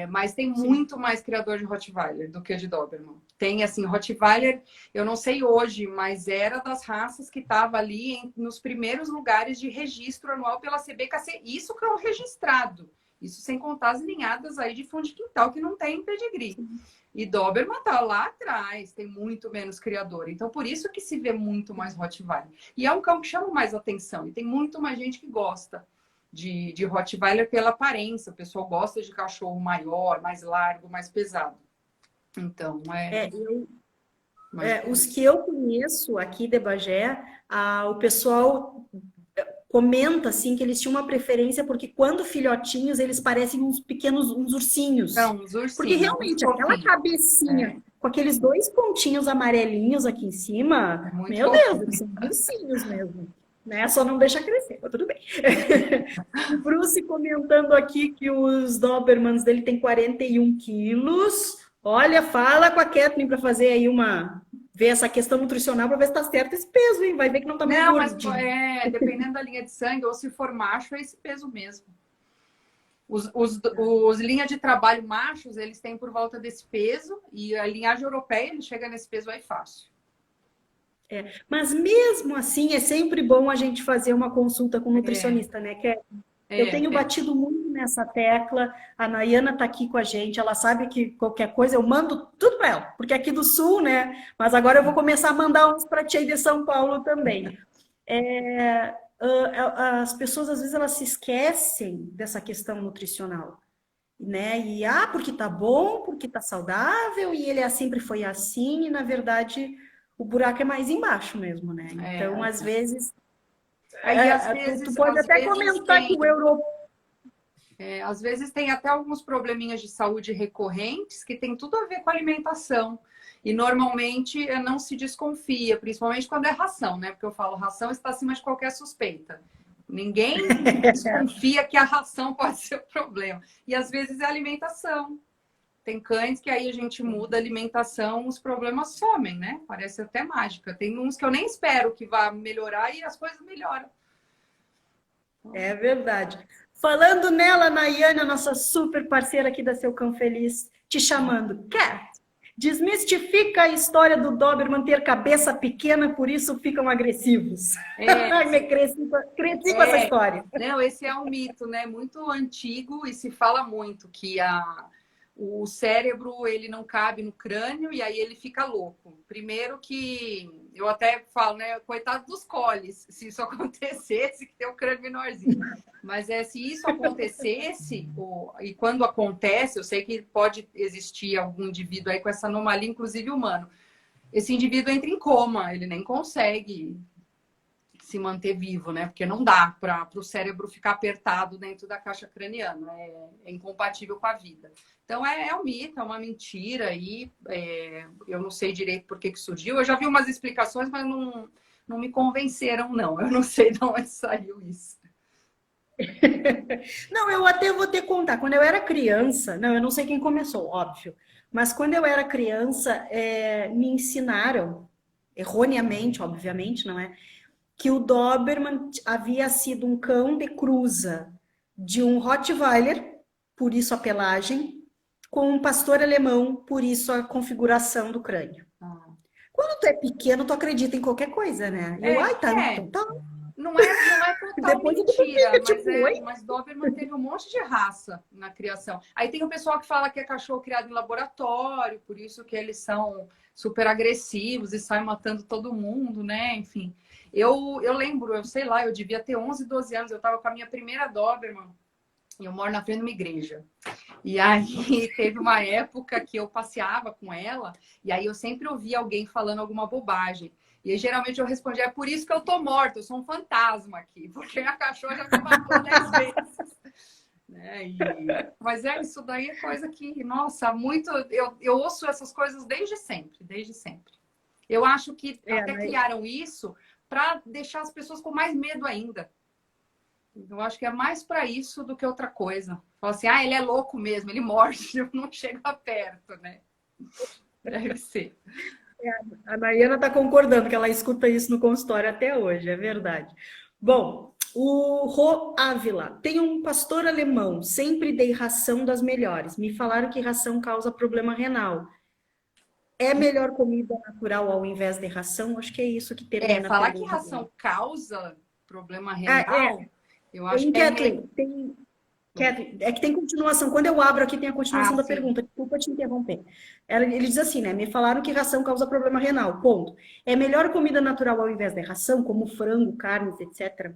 Mas tem muito mais criador de Rottweiler do que de Doberman. Tem, assim, Rottweiler, eu não sei hoje, mas era das raças que estava ali nos primeiros lugares de registro anual pela CBKC. Isso que é um registrado. Isso sem contar as linhadas aí de fundo de quintal que não tem pedigree. E Doberman tá lá atrás, tem muito menos criador. Então, por isso que se vê muito mais Rottweiler. E é um cão que chama mais atenção. E tem muito mais gente que gosta de Rottweiler pela aparência. O pessoal gosta de cachorro maior, mais largo, mais pesado. Então, os que eu conheço aqui de Bagé, o pessoal comenta assim que eles tinham uma preferência porque quando filhotinhos eles parecem uns pequenos ursinhos. Não, uns ursinhos. Porque realmente aquela cabecinha com aqueles 2 pontinhos amarelinhos aqui em cima, meu Deus, eles são ursinhos mesmo. Né? Só não deixa crescer, mas tudo bem. O Bruce comentando aqui que os Dobermans dele tem 41 quilos. Olha, fala com a Kathleen para fazer aí ver essa questão nutricional para ver se tá certo esse peso, hein? Vai ver que não tá muito gordinho. Mas dependendo da linha de sangue, ou se for macho, é esse peso mesmo. Os linhas de trabalho machos, eles têm por volta desse peso, e a linhagem europeia, ele chega nesse peso aí fácil. Mas mesmo assim, é sempre bom a gente fazer uma consulta com o nutricionista, né? Eu tenho batido muito nessa tecla, a Nayana está aqui com a gente, ela sabe que qualquer coisa eu mando tudo para ela, porque é aqui do Sul, né? Mas agora eu vou começar a mandar uns para a tia de São Paulo também. As pessoas, às vezes, elas se esquecem dessa questão nutricional, né? E, porque tá bom, porque tá saudável, e ele sempre foi assim, e na verdade o buraco é mais embaixo mesmo, né? Então, às vezes... tu pode até comentar que o europeu... às vezes tem até alguns probleminhas de saúde recorrentes que tem tudo a ver com a alimentação. E normalmente não se desconfia, principalmente quando é ração, né? Porque eu falo, ração está acima de qualquer suspeita. Ninguém desconfia que a ração pode ser o problema. E às vezes é a alimentação. Tem cães que aí a gente muda a alimentação, os problemas somem, né? Parece até mágica. Tem uns que eu nem espero que vá melhorar e as coisas melhoram. É verdade. Falando nela, Nayane, a nossa super parceira aqui da Seu Cão Feliz, te chamando. Desmistifica a história do Doberman ter cabeça pequena, por isso ficam agressivos. Cresci com essa história. Não, esse é um mito, né? Muito antigo e se fala muito que o cérebro, ele não cabe no crânio e aí ele fica louco. Primeiro que, eu até falo, né? Coitado dos coles, se isso acontecesse, que tem um crânio menorzinho. Mas se isso acontecesse, e quando acontece, eu sei que pode existir algum indivíduo aí com essa anomalia, inclusive humano. Esse indivíduo entra em coma, ele nem consegue se manter vivo, né? Porque não dá para o cérebro ficar apertado dentro da caixa craniana, é incompatível com a vida. Então é um mito, é uma mentira aí, eu não sei direito por que surgiu. Eu já vi umas explicações, mas não me convenceram, não. Eu não sei de onde saiu isso. Não, eu até vou te contar. Quando eu era criança, não, eu não sei quem começou, óbvio, mas quando eu era criança, me ensinaram, erroneamente, obviamente, não é? Que o Doberman havia sido um cão de cruza de um Rottweiler, por isso a pelagem, com um pastor alemão, por isso a configuração do crânio. Ah. Quando tu é pequeno, tu acredita em qualquer coisa, né? Eu, ai, tá, É, então tá. não é total Depois eu mentira, fico, mas, tipo, oi? mas Doberman teve um monte de raça na criação. Aí tem o pessoal que fala que é cachorro criado em laboratório, por isso que eles são super agressivos e saem matando todo mundo, né? Enfim, eu lembro, eu sei lá, eu devia ter 11, 12 anos, eu estava com a minha primeira Doberman e eu moro na frente de uma igreja. E aí teve uma época que eu passeava com ela e aí eu sempre ouvia alguém falando alguma bobagem. E aí, geralmente eu respondia, é por isso que eu tô morta, eu sou um fantasma aqui, porque a cachorra já me matou 10 vezes. Né? Mas isso daí é coisa que, nossa, muito. Eu ouço essas coisas desde sempre, desde sempre. Eu acho que até Mas criaram isso para deixar as pessoas com mais medo ainda. Eu acho que é mais para isso do que outra coisa. Fala assim, ele é louco mesmo, ele morde, não chega perto, né? Deve ser. a Nayana está concordando que ela escuta isso no consultório até hoje, é verdade. Bom, o Ro Ávila tem um pastor alemão, sempre dei ração das melhores. Me falaram que ração causa problema renal. É melhor comida natural ao invés de ração? Acho que é isso que termina a Falar que pergunta dele. ração causa problema Ah, renal, eu acho em que é meio. Kathleen, Kathleen, é que tem continuação. Quando eu abro aqui, tem a Ah, continuação da sim. pergunta. Desculpa te interromper. Ele diz assim, né? Me falaram que ração causa problema renal. Ponto. É melhor comida natural ao invés de ração, como frango, carnes, etc.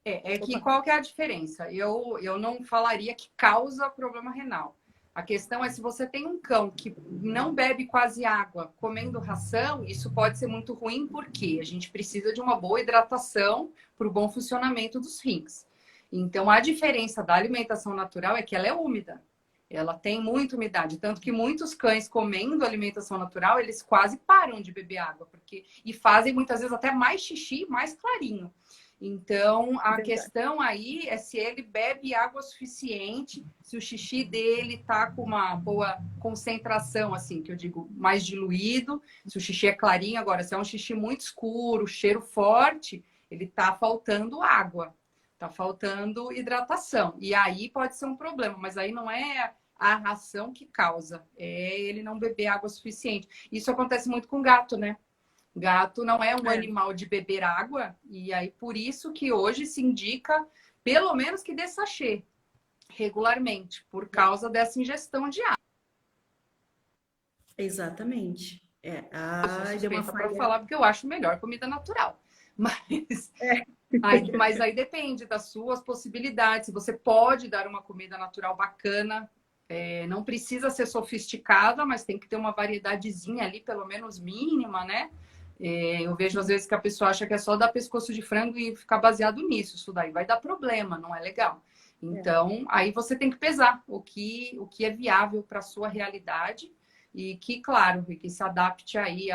É que Opa. qual que é a diferença? Eu não falaria que causa problema renal. A questão é se você tem um cão que não bebe quase água, comendo ração, isso pode ser muito ruim, porque a gente precisa de uma boa hidratação para o bom funcionamento dos rins. Então, a diferença da alimentação natural é que ela é úmida. Ela tem muita umidade, tanto que muitos cães comendo alimentação natural, eles quase param de beber água, porque e fazem muitas vezes até mais xixi, mais clarinho. Então, a Verdade. questão aí é se ele bebe água suficiente, se o xixi dele tá com uma boa concentração, assim, que eu digo, mais diluído, se o xixi é clarinho. Agora, se é um xixi muito escuro, cheiro forte, ele tá faltando água, tá faltando hidratação. E aí pode ser um problema, mas aí não é a ração que causa, é ele não beber água suficiente. Isso acontece muito com gato, né? Gato não é um É, animal de beber água, e aí por isso que hoje se indica pelo menos que dê sachê regularmente, por causa dessa ingestão de água. exatamente. Eu sou Deu uma suspeita para falha. falar porque eu acho melhor comida natural. Mas aí depende das suas possibilidades. Se você pode dar uma comida natural bacana, não precisa ser sofisticada, mas tem que ter uma variedadezinha ali, pelo menos mínima, né? Eu vejo às vezes que a pessoa acha que é só dar pescoço de frango e ficar baseado nisso. Isso daí vai dar problema, não é legal. É, Então, aí você tem que pesar o que é viável para a sua realidade e que, claro, que se adapte aí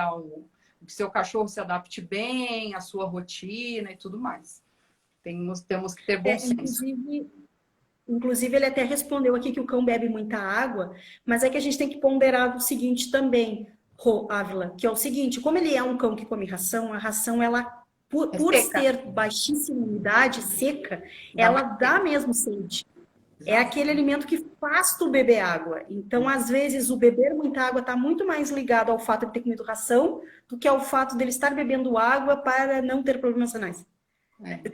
que seu cachorro se adapte bem à sua rotina e tudo mais. Temos que ter bom senso. inclusive, ele até respondeu aqui que o cão bebe muita água, mas é que a gente tem que ponderar o seguinte também, Rô Ávila, que é o seguinte, como ele é um cão que come ração, a ração, ela, É por seca, ser baixíssima umidade, seca, dá ela mais dá sede. mesmo sede. É Exato. aquele alimento que faz tu beber água. Então, às vezes, o beber muita água está muito mais ligado ao fato de ter comido ração do que ao fato dele estar bebendo água para não ter problemas renais.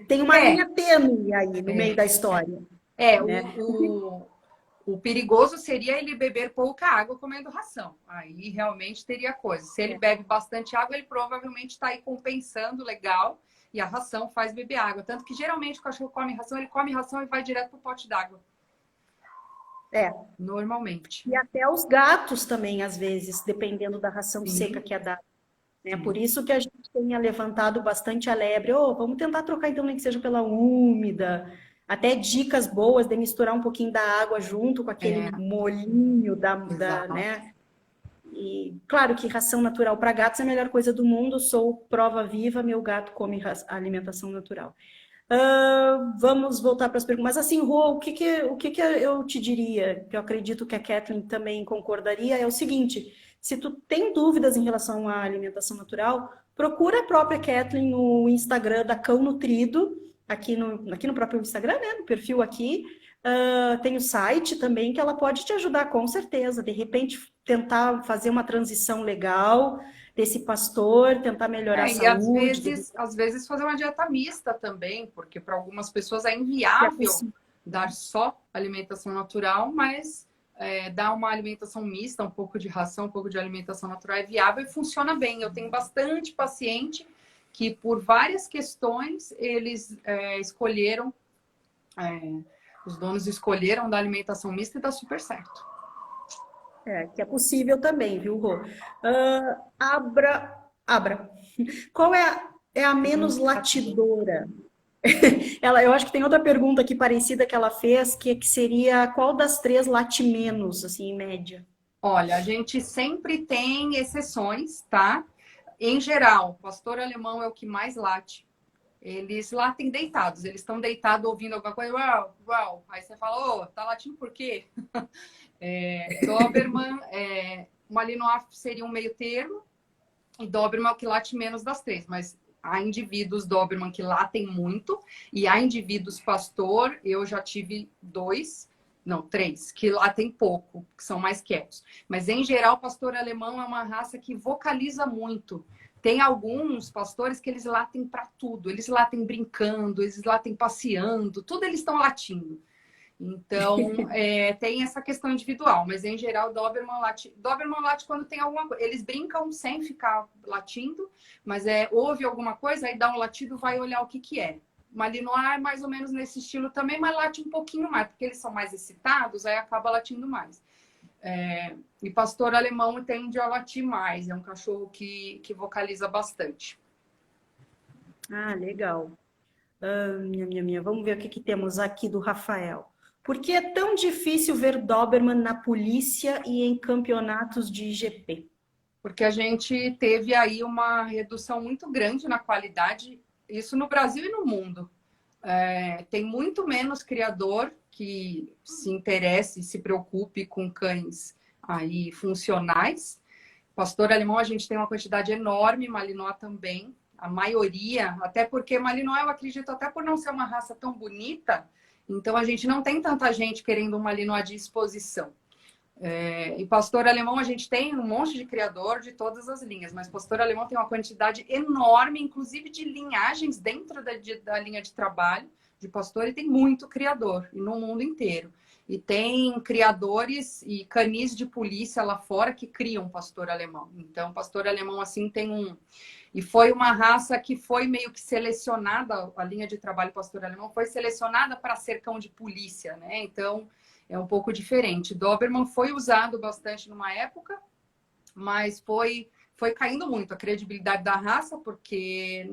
Tem uma É, linha tênue aí no meio é, da história, é, né? o perigoso seria ele beber pouca água comendo ração. Aí realmente teria coisa. Se ele bebe bastante água, ele provavelmente está aí compensando legal e a ração faz beber água. Tanto que geralmente o cachorro come ração, ele come ração e vai direto pro pote d'água. É. Normalmente. E até os gatos também, às vezes, dependendo da ração seca Sim, que é dada. Né? Por sim. isso que a gente tenha levantado bastante a lebre. Vamos tentar trocar, então, nem que seja pela úmida. Até dicas boas de misturar um pouquinho da água junto com aquele É, molinho exato. né? E claro que ração natural para gatos é a melhor coisa do mundo. Sou prova viva, meu gato come alimentação natural. Vamos voltar para as perguntas. Mas assim, Rô, o que que eu te diria, que eu acredito que a Kathleen também concordaria, é o seguinte: se tu tem dúvidas em relação à alimentação natural, procura a própria Kathleen no Instagram da Cão Nutrido, aqui no próprio Instagram, né? No perfil aqui. Tem o site também que ela pode te ajudar, com certeza. De repente, tentar fazer uma transição legal desse pastor, tentar melhorar a E às saúde, vezes, às vezes fazer uma dieta mista também, porque para algumas pessoas é se é inviável possível. dar só alimentação natural, mas dar uma alimentação mista, um pouco de ração, um pouco de alimentação natural é viável e funciona bem. Eu tenho bastante paciente que, por várias questões, eles escolheram, os donos escolheram da alimentação mista e dá super certo. Que é possível também, viu, Rô? Abra. Qual é a menos latidora? Eu acho que tem outra pergunta aqui parecida que ela fez, que seria qual das três late menos, assim, em média? Olha, a gente sempre tem exceções, tá? Em geral, pastor alemão é o que mais late. Eles latem deitados, eles estão deitados ouvindo alguma coisa, uau, uau. Aí você fala, ô, tá latindo por quê? Doberman, Malinois seria um meio termo, e Doberman é o que late menos das três, mas há indivíduos Doberman que latem muito, e há indivíduos pastor, eu já tive três, que latem pouco, que são mais quietos. Mas, em geral, pastor alemão é uma raça que vocaliza muito. Tem alguns pastores que eles latem para tudo. Eles latem brincando, eles latem passeando, tudo eles estão latindo. Então, tem essa questão individual, mas em geral, Doberman late. Doberman late quando tem alguma coisa. Eles brincam sem ficar latindo, mas ouve alguma coisa, aí dá um latido, vai olhar o que que é. Malinois é mais ou menos nesse estilo também, mas late um pouquinho mais, porque eles são mais excitados, aí acaba latindo mais. E pastor alemão tende a latir mais, é um cachorro que vocaliza bastante. Legal. Vamos ver o que temos aqui do Rafael. Por que é tão difícil ver Doberman na polícia e em campeonatos de IGP? Porque a gente teve aí uma redução muito grande na qualidade, isso no Brasil e no mundo. Tem muito menos criador que se interesse, se preocupe com cães aí funcionais. Pastor alemão a gente tem uma quantidade enorme, Malinois também, a maioria, até porque Malinois eu acredito até por não ser uma raça tão bonita, então a gente não tem tanta gente querendo um Malinois de exposição. E pastor alemão a gente tem um monte de criador de todas as linhas, mas pastor alemão tem uma quantidade enorme, inclusive de linhagens dentro da linha de trabalho de pastor, e tem muito criador, e no mundo inteiro. E tem criadores e canis de polícia lá fora que criam pastor alemão. Então, pastor alemão, assim, tem um... E foi uma raça que foi meio que selecionada, a linha de trabalho pastor alemão foi selecionada para ser cão de polícia, né? Então, é um pouco diferente. Doberman foi usado bastante numa época, mas foi caindo muito a credibilidade da raça, porque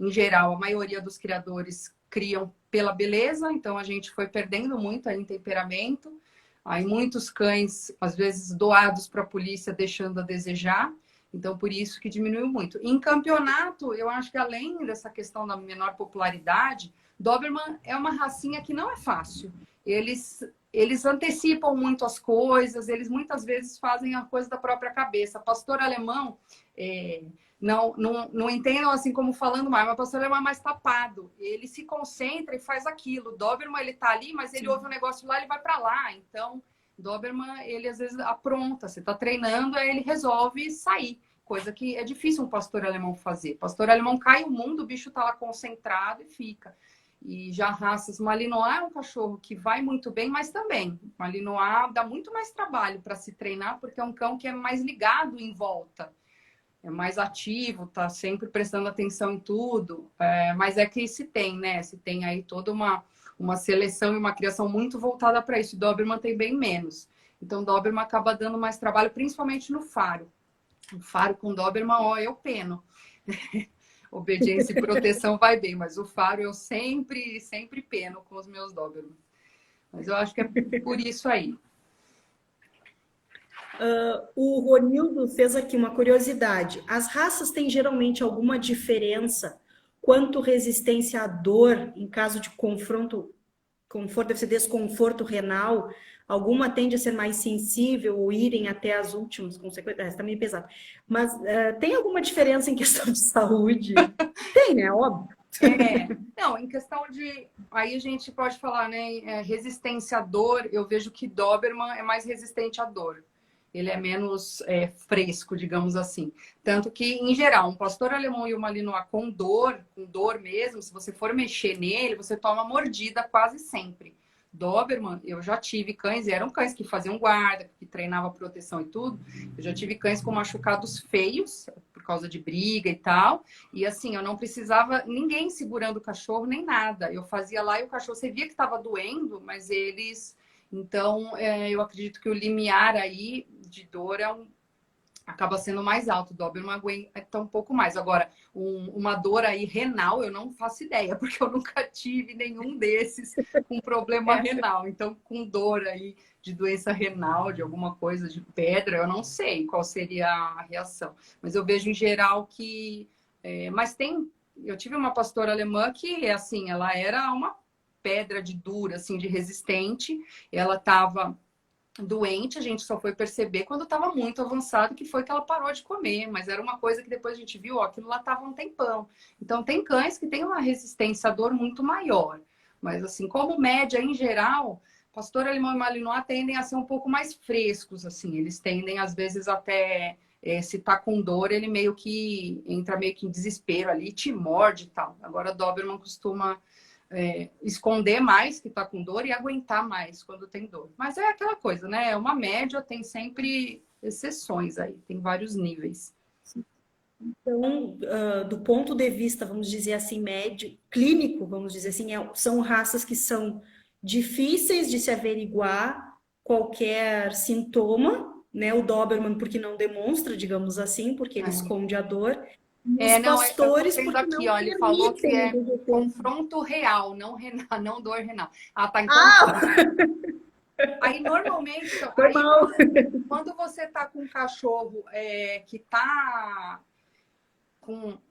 em geral, a maioria dos criadores criam pela beleza, então a gente foi perdendo muito em temperamento. Aí muitos cães, às vezes, doados para a polícia, deixando a desejar. Então, por isso que diminuiu muito. Em campeonato, eu acho que além dessa questão da menor popularidade, Doberman é uma racinha que não é fácil. Eles antecipam muito as coisas, eles muitas vezes fazem a coisa da própria cabeça. Pastor alemão, não entendam assim como falando mais, mas pastor alemão é mais tapado. Ele se concentra e faz aquilo. Doberman, ele tá ali, mas ele ouve um negócio lá, ele vai para lá. Então, Doberman, ele às vezes apronta. Você tá treinando, aí ele resolve sair. Coisa que é difícil um pastor alemão fazer. Pastor alemão cai o mundo, o bicho tá lá concentrado e fica. E já raças, Malinois é um cachorro que vai muito bem, mas também Malinois dá muito mais trabalho para se treinar, porque é um cão que é mais ligado em volta, é mais ativo, tá sempre prestando atenção em tudo. Mas é que se tem, né? Se tem aí toda uma seleção e uma criação muito voltada para isso. Doberman tem bem menos. Então, Doberman acaba dando mais trabalho, principalmente no faro. O faro com Doberman, eu peno. Obediência e proteção vai bem, mas o faro eu sempre peno com os meus Doberman. Mas eu acho que é por isso aí. O Ronildo fez aqui uma curiosidade. As raças têm geralmente alguma diferença quanto resistência à dor em caso de confronto, conforto deve ser desconforto renal, alguma tende a ser mais sensível ou irem até as últimas consequências. Está meio pesado. Mas tem alguma diferença em questão de saúde? Tem, né? Óbvio. Não, em questão de... Aí a gente pode falar, né? Resistência à dor, eu vejo que Doberman é mais resistente à dor. Ele é menos fresco, digamos assim. Tanto que, em geral, um pastor alemão e um malinois com dor mesmo, se você for mexer nele, você toma mordida quase sempre. Doberman, eu já tive cães, e eram cães que faziam guarda, que treinavam proteção e tudo. Eu já tive cães com machucados feios, por causa de briga e tal. E assim, eu não precisava ninguém segurando o cachorro, nem nada. Eu fazia lá e o cachorro, você via que estava doendo, mas eles... Então, eu acredito que o limiar aí de dor acaba sendo mais alto. O Doberman aguenta um pouco mais. Agora, uma dor aí renal, eu não faço ideia, porque eu nunca tive nenhum desses com problema renal. Então, com dor aí de doença renal, de alguma coisa, de pedra, eu não sei qual seria a reação. Mas eu vejo em geral que... mas eu tive uma pastora alemã que, assim, ela era uma pedra de dura, assim, de resistente. Ela estava doente, a gente só foi perceber quando estava muito avançado, que foi que ela parou de comer, mas era uma coisa que depois a gente viu, ó, aquilo lá estava um tempão. Então, tem cães que têm uma resistência à dor muito maior. Mas, assim, como média em geral, pastor alemão e malinois tendem a ser um pouco mais frescos, assim. Eles tendem, às vezes, até... se tá com dor, ele meio que entra meio que em desespero ali, te morde e tal. Agora, Doberman costuma esconder mais que tá com dor e aguentar mais quando tem dor. Mas é aquela coisa, né? É uma média, tem sempre exceções aí, tem vários níveis. Então, do ponto de vista, vamos dizer assim, médio, clínico, vamos dizer assim, são raças que são difíceis de se averiguar qualquer sintoma, né? O Doberman, porque não demonstra, digamos assim, porque ele esconde a dor. E os Não, eu tô pastores, vendo porque aqui, não ó, ele falou que permitem o é DGT. confronto real, não renal, não dor renal. Ah, tá, então Ah, tá. Aí, normalmente, então, foi aí mal. quando você tá com um cachorro que tá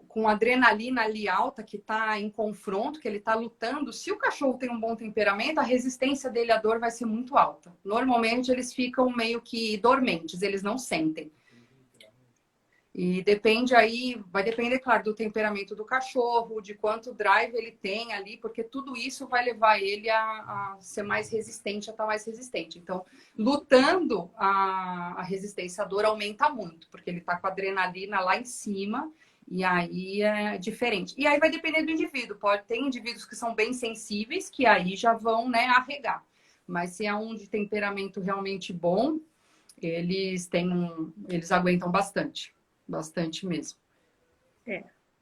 com adrenalina ali alta, que está em confronto, que ele está lutando, se o cachorro tem um bom temperamento, a resistência dele à dor vai ser muito alta. Normalmente eles ficam meio que dormentes, eles não sentem. E depende aí, vai depender, claro, do temperamento do cachorro, de quanto drive ele tem ali, porque tudo isso vai levar ele a ser mais resistente, a estar mais resistente. Então, lutando, a resistência à dor aumenta muito, porque ele está com a adrenalina lá em cima, e aí é diferente. E aí vai depender do indivíduo. Pode ter indivíduos que são bem sensíveis, que aí já vão, né, arregar. Mas se é um de temperamento realmente bom, eles aguentam bastante. Bastante mesmo.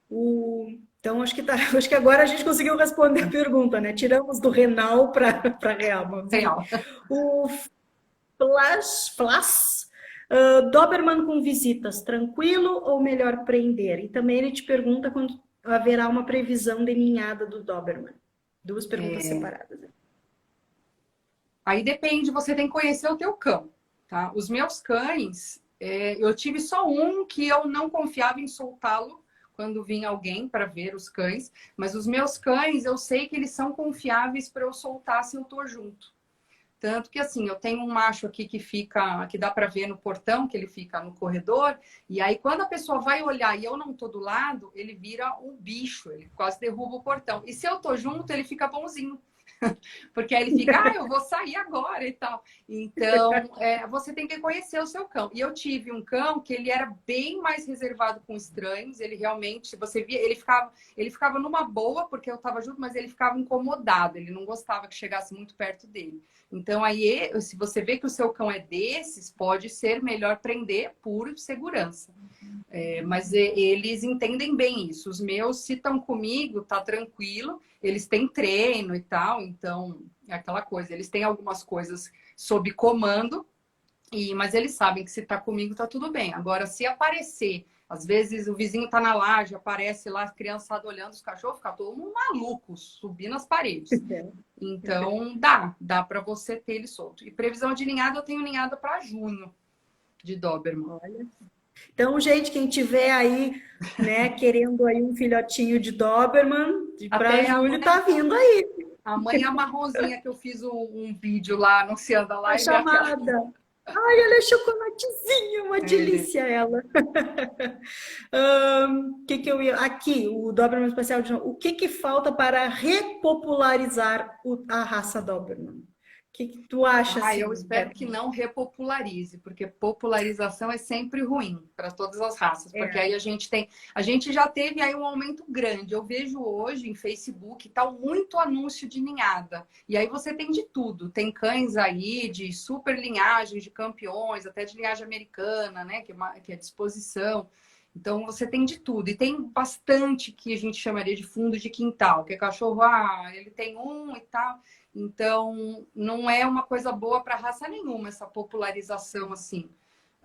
Então, acho que agora a gente conseguiu responder a pergunta, né? Tiramos do renal para real, vamos dizer. Real. O Flas, Doberman com visitas, tranquilo ou melhor prender? E também ele te pergunta quando haverá uma previsão de ninhada do Doberman. Duas perguntas separadas. Aí depende, você tem que conhecer o teu cão, tá? Os meus cães, eu tive só um que eu não confiava em soltá-lo quando vinha alguém para ver os cães, mas os meus cães, eu sei que eles são confiáveis para eu soltar se eu tô junto. Tanto que assim, eu tenho um macho aqui que dá para ver no portão, que ele fica no corredor, e aí quando a pessoa vai olhar e eu não tô do lado, ele vira um bicho, ele quase derruba o portão. E se eu tô junto, ele fica bonzinho. Porque aí ele fica, eu vou sair agora e tal. Então, você tem que conhecer o seu cão. E eu tive um cão que ele era bem mais reservado com estranhos. Ele realmente, você via, ele ficava numa boa, porque eu estava junto, mas ele ficava incomodado. Ele não gostava que chegasse muito perto dele. Então, aí, se você vê que o seu cão é desses, pode ser melhor prender por segurança. Mas eles entendem bem isso. Os meus, se estão comigo, tá tranquilo. Eles têm treino e tal, então é aquela coisa. Eles têm algumas coisas sob comando, mas eles sabem que se tá comigo, tá tudo bem. Agora, se aparecer, às vezes o vizinho tá na laje, aparece lá, a criançada olhando os cachorros, fica todo mundo maluco, subir nas paredes. Então, dá para você ter ele solto. E previsão de ninhada, eu tenho ninhada para junho de Doberman. Olha. Então, gente, quem tiver aí, né, querendo aí um filhotinho de Doberman, para Até julho tá vindo aí a mãe marronzinha que eu fiz um vídeo lá anunciando a a live é aquela. chamada. Ai, ela é chocolatezinha, uma É. delícia ela. Que eu ia. Aqui, o Doberman Especial de. O que falta para repopularizar a raça Doberman? O que tu acha Ah, eu assim? espero que não repopularize, porque popularização é sempre ruim para todas as raças, porque É, aí a gente já teve aí um aumento grande. Eu vejo hoje em Facebook tal muito anúncio de ninhada. E aí você tem de tudo. Tem cães aí de super linhagens, de campeões, até de linhagem americana, né, que é disposição. Então você tem de tudo. E tem bastante que a gente chamaria de fundo de quintal, que é cachorro, ele tem um e tal. Então, não é uma coisa boa para raça nenhuma, essa popularização assim.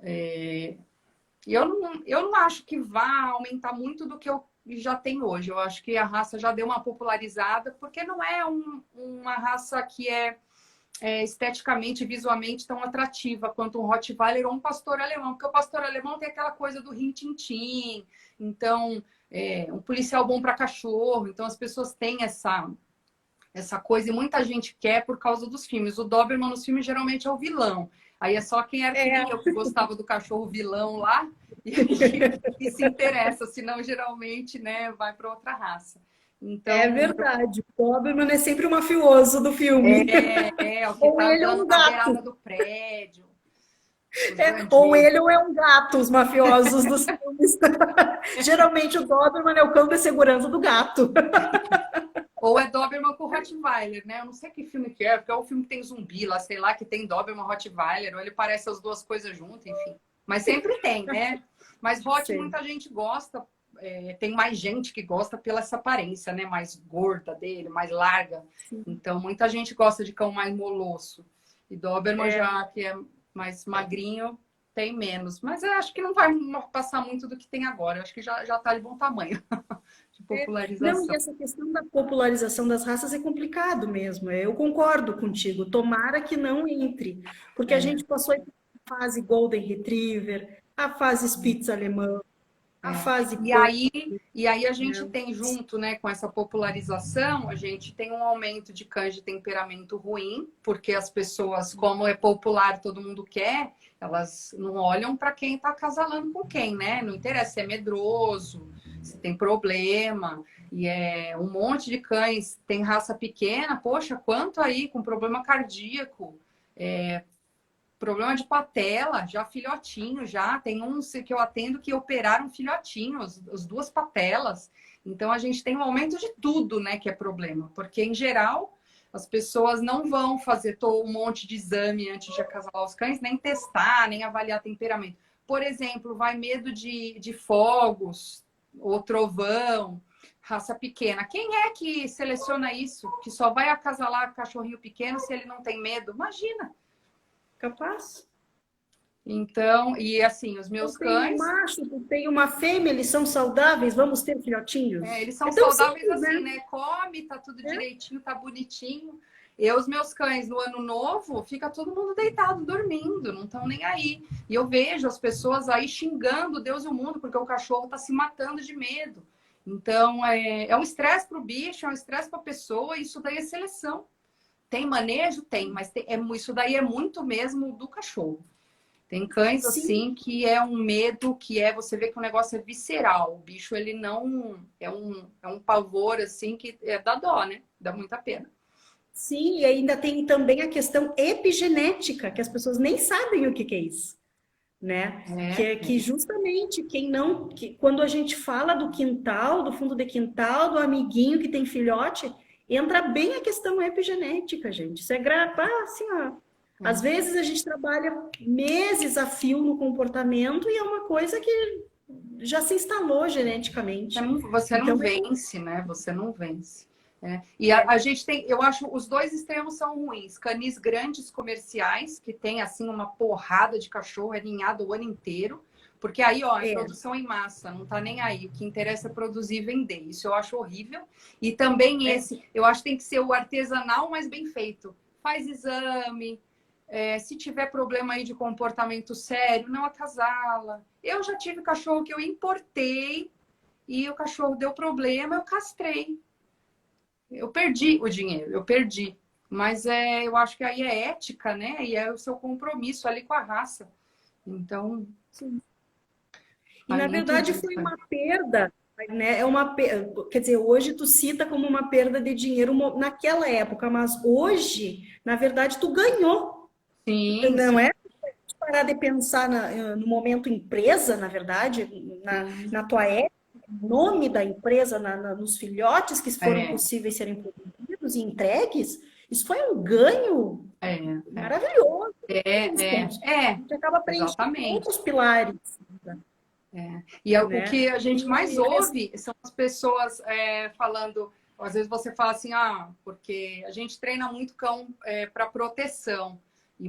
E eu não acho que vá aumentar muito do que eu já tenho hoje. Eu acho que a raça já deu uma popularizada, porque não é uma raça que é esteticamente, visualmente tão atrativa quanto um Rottweiler ou um pastor alemão, porque o pastor alemão tem aquela coisa do rin-tin-tin, então, um policial bom para cachorro, então as pessoas têm essa coisa e muita gente quer por causa dos filmes. O Doberman nos filmes geralmente é o vilão. Aí é só quem era que nem eu que gostava do cachorro vilão lá e se interessa, senão geralmente, né, vai para outra raça. é Então, verdade. O Doberman é sempre o mafioso do filme. o que Ou tá ele é andando um na beirada gato. do prédio, os Ou bandidos. ele ou é um gato, os mafiosos dos filmes. Geralmente o Doberman é o cão de segurança do gato. Ou é Doberman com Rottweiler, né? Eu não sei que filme que é, porque é o filme que tem zumbi lá, sei lá, que tem Doberman, Rottweiler, ou ele parece as duas coisas juntas, enfim. Mas sempre tem, né? Mas Hot Sim. muita gente gosta, tem mais gente que gosta pela essa aparência, né? Mais gorda dele, mais larga. Então, muita gente gosta de cão mais molosso. E Doberman É, já, que é mais magrinho, tem menos. Mas eu acho que não vai passar muito do que tem agora. Eu acho que já tá de bom tamanho de não, e popularização. essa questão da popularização das raças é complicado mesmo. Eu concordo contigo. Tomara que não entre, porque a É. gente passou aí a fase Golden Retriever, a fase Spitz alemã, a É. fase E Pug, aí, e aí a gente né? tem junto, né, com essa popularização, a gente tem um aumento de cães de temperamento ruim, porque as pessoas, como é popular, todo mundo quer, elas não olham para quem está acasalando com quem, né? Não interessa se é medroso, se tem problema. E é um monte de cães, tem raça pequena, poxa, quanto aí com problema cardíaco, problema de patela, já filhotinho, já. Tem uns que eu atendo que operaram filhotinho, as duas patelas. Então, a gente tem um aumento de tudo, né, que é problema. Porque, em geral, as pessoas não vão fazer um monte de exame antes de acasalar os cães, nem testar, nem avaliar temperamento. Por exemplo, vai medo de fogos ou trovão, raça pequena. Quem é que seleciona isso? Que só vai acasalar cachorrinho pequeno se ele não tem medo? Imagina! Capaz. Então, e assim, os Eu meus tenho um cães, macho, tu tem uma fêmea, eles são saudáveis, vamos ter filhotinhos? eles É são tão saudáveis simples, assim, né? né? Come, tá tudo É. direitinho, tá bonitinho. E os meus cães no ano novo, fica todo mundo deitado, dormindo, não estão nem aí. E eu vejo as pessoas aí xingando Deus e o mundo, porque o cachorro tá se matando de medo. Então, é um estresse para o bicho, é um estresse para a pessoa, e isso daí é seleção. Tem manejo? Tem, mas isso daí é muito mesmo do cachorro. Tem cães Sim, assim que é um medo, você vê que o negócio é visceral. O bicho, ele não. É um pavor assim que dá dó, né? Dá muita pena. sim, e ainda tem também a questão epigenética, que as pessoas nem sabem o que é isso, né? Que É, é que justamente quem não, que quando a gente fala do quintal, do fundo de quintal, do amiguinho que tem filhote, entra bem a questão epigenética, gente. Isso é assim, ó. Às é. vezes a gente trabalha meses a fio no comportamento e é uma coisa que já se instalou geneticamente. Você não Então, vence, né? Você não vence. E a gente tem, eu acho, os dois extremos são ruins. Canis grandes comerciais, que tem assim uma porrada de cachorro aninhado o ano inteiro, porque aí, ó, é é, produção em massa, não tá nem aí. O que interessa é produzir e vender. Isso eu acho horrível. E também é, eu acho que tem que ser o artesanal, mas bem feito. Faz exame, Se tiver problema aí de comportamento sério, não acasala. Eu já tive cachorro que eu importei e o cachorro deu problema, eu castrei. Eu perdi o dinheiro, eu perdi. Mas eu acho que aí é ética, né? E é o seu compromisso ali com a raça. Então, Sim. E vai na muito verdade disso, foi né? uma perda, né? Quer dizer, hoje tu cita como uma perda de dinheiro naquela época, mas hoje, na verdade, tu ganhou. Sim, Não sim, é parar de pensar no momento empresa, na verdade, sim. na tua época, o nome da empresa, nos filhotes que foram É, possíveis serem produzidos e entregues, isso foi um ganho é, é. maravilhoso. Os É, pontos. é, A é, gente acaba preenchendo exatamente. outros pilares, É. E o né? que a gente mais E ouve são as pessoas falando, às vezes você fala assim, porque a gente treina muito cão para proteção.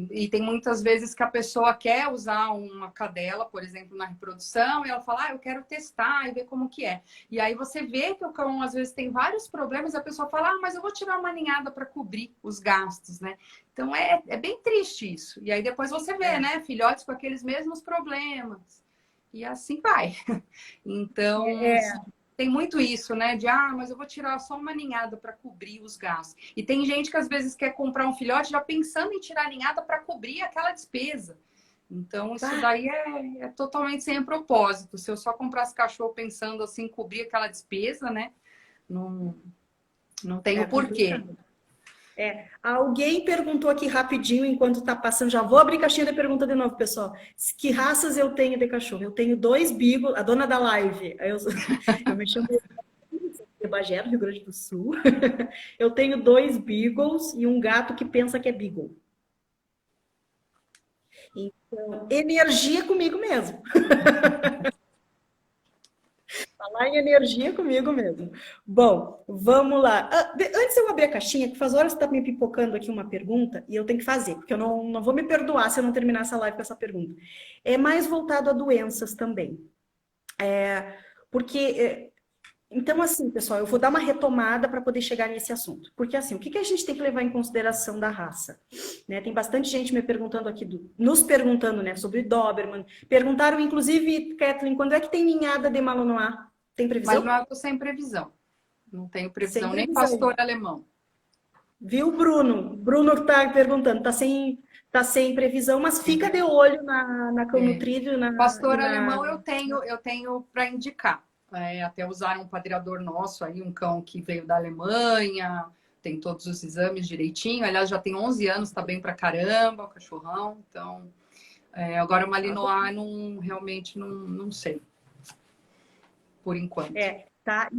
E tem muitas vezes que a pessoa quer usar uma cadela, por exemplo, na reprodução, e ela fala, eu quero testar e ver como que é. E aí você vê que o cão, às vezes, tem vários problemas, e a pessoa fala, mas eu vou tirar uma ninhada para cobrir os gastos, né? Então é bem triste isso. E aí depois você vê, é, né, filhotes com aqueles mesmos problemas. E assim vai. Então, é, tem muito isso, né? Mas eu vou tirar só uma ninhada para cobrir os gastos. E tem gente que às vezes quer comprar um filhote já pensando em tirar a ninhada para cobrir aquela despesa. Então, isso bah, daí é totalmente sem propósito. Se eu só comprasse cachorro pensando assim, cobrir aquela despesa, né? Não, não tem é o porquê. complicado. Alguém perguntou aqui rapidinho, enquanto tá passando, já vou abrir caixinha de pergunta de novo, pessoal. Que raças eu tenho de cachorro? Eu tenho 2 Beagle, a dona da live, eu me chamo de Bagé, do Rio Grande do Sul. Eu tenho 2 Beagles e um gato que pensa que é Beagle. Então, energia comigo mesmo. Falar em energia comigo mesmo. Bom, vamos lá. Antes eu abrir a caixinha, que faz horas que tá me pipocando aqui uma pergunta, e eu tenho que fazer, porque eu não vou me perdoar se eu não terminar essa live com essa pergunta. É mais voltado a doenças também. Porque, então assim, pessoal, eu vou dar uma retomada para poder chegar nesse assunto. Porque assim, o que a gente tem que levar em consideração da raça? Né, tem bastante gente me perguntando aqui, nos perguntando, né, sobre Doberman. Perguntaram, inclusive, Kathleen, quando é que tem ninhada de Malinois? Tem Mas não previsão? é sem previsão. Não tenho Sem previsão nem previsão. pastor alemão. Viu, Bruno? Bruno que tá perguntando, tá sem previsão, mas fica de olho na Cão É. Nutrido e Pastor na... alemão eu tenho para indicar. Até usaram um padreador nosso aí, um cão que veio da Alemanha, tem todos os exames direitinho. Aliás, já tem 11 anos, está bem pra caramba, o cachorrão. Então, agora o Malinois realmente não sei, por enquanto. Tá?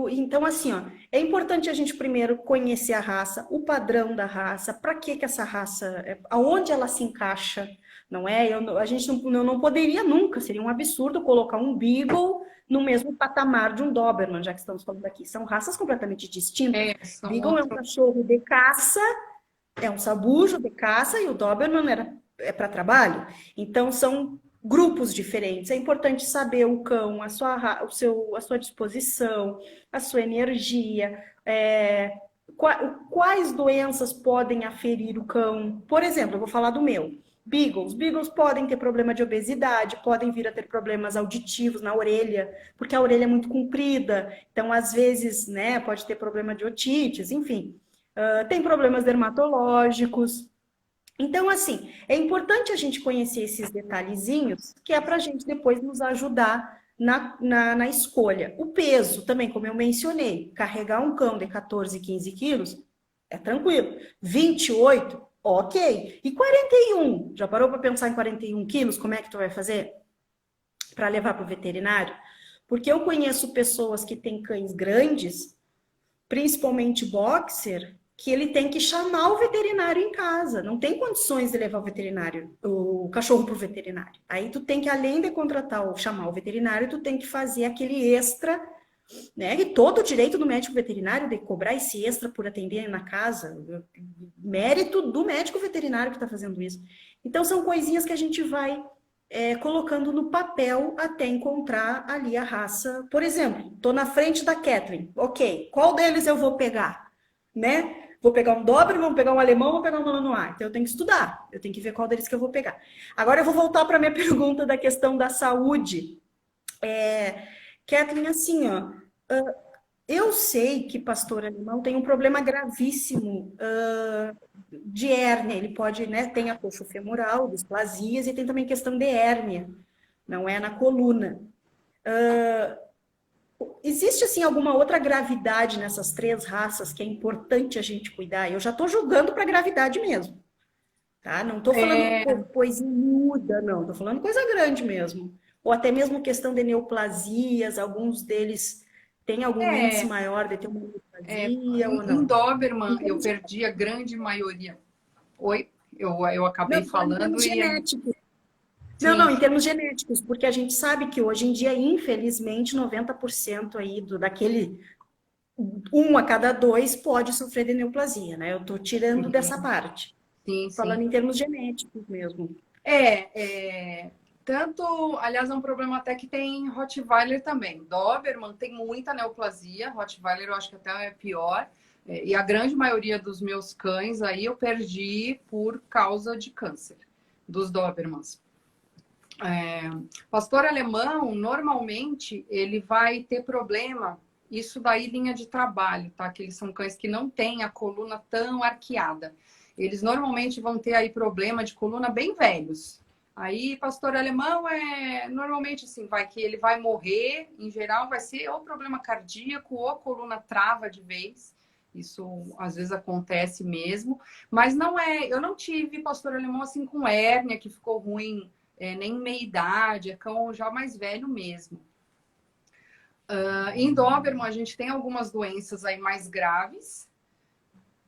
Então, assim, ó, é importante a gente primeiro conhecer a raça, o padrão da raça, para que essa raça, aonde ela se encaixa, não é? A gente não poderia nunca, seria um absurdo colocar um Beagle no mesmo patamar de um Doberman, já que estamos falando aqui. São raças completamente distintas. São Beagle é um outros. cachorro de caça, é um sabujo de caça, e o Doberman é para trabalho. Então, são grupos diferentes. É importante saber o cão, a sua disposição, a sua energia, quais doenças podem aferir o cão. Por exemplo, eu vou falar do meu. Beagles. Beagles podem ter problema de obesidade, podem vir a ter problemas auditivos na orelha, porque a orelha é muito comprida. Então, às vezes, né, pode ter problema de otites, enfim. Tem problemas dermatológicos. Então, assim, é importante a gente conhecer esses detalhezinhos, que é para a gente depois nos ajudar na escolha. O peso também, como eu mencionei, carregar um cão de 14, 15 quilos é tranquilo. 28, ok. E 41? Já parou para pensar em 41 quilos? Como é que tu vai fazer para levar para o veterinário? Porque eu conheço pessoas que têm cães grandes, principalmente boxer, que ele tem que chamar o veterinário em casa. Não tem condições de levar o cachorro para o veterinário. Aí tu tem que, além de contratar ou chamar o veterinário, tu tem que fazer aquele extra, né? E todo o direito do médico veterinário de cobrar esse extra por atender na casa. Mérito do médico veterinário que está fazendo isso. Então, são coisinhas que a gente vai colocando no papel até encontrar ali a raça. Por exemplo, estou na frente da Kathleen. Ok, qual deles eu vou pegar? Né? Vou pegar um Doberman, vou pegar um alemão, vou pegar um Malinois. Então eu tenho que estudar, eu tenho que ver qual deles que eu vou pegar. Agora eu vou voltar para a minha pergunta da questão da saúde. Kathleen, assim, ó, eu sei que pastor alemão tem um problema gravíssimo de hérnia. Ele pode, né, tem a coxa femoral, displasias, e tem também questão de hérnia, não é na coluna. Existe, assim, alguma outra gravidade nessas três raças que é importante a gente cuidar? Eu já estou julgando para gravidade mesmo, tá? Não estou falando coisa miúda, não. Estou falando coisa grande mesmo. Ou até mesmo questão de neoplasias, alguns deles têm algum índice maior de ter uma neoplasia ou Em não? Doberman, Então, eu perdi a grande maioria. Oi? Eu acabei não, em falando termos e... genéticos. Não, Sim, em termos genéticos, porque a gente sabe que hoje em dia, infelizmente, 90% aí daquele um a cada dois pode sofrer de neoplasia, né? Eu tô tirando dessa parte. sim, Falando sim. em termos genéticos mesmo. Tanto, aliás, é um problema até que tem Rottweiler também. Doberman tem muita neoplasia, Rottweiler eu acho que até é pior. E a grande maioria dos meus cães aí eu perdi por causa de câncer, dos Dobermans. Pastor alemão, normalmente, ele vai ter problema, isso daí linha de trabalho, tá? Que eles são cães que não têm a coluna tão arqueada. Eles normalmente vão ter aí problema de coluna bem velhos. Aí, pastor alemão normalmente assim, vai que ele vai morrer, em geral vai ser ou problema cardíaco ou a coluna trava de vez. Isso às vezes acontece mesmo, mas não eu não tive pastor alemão assim com hérnia que ficou ruim nem meia idade, é cão já mais velho mesmo. Em Doberman, a gente tem algumas doenças aí mais graves.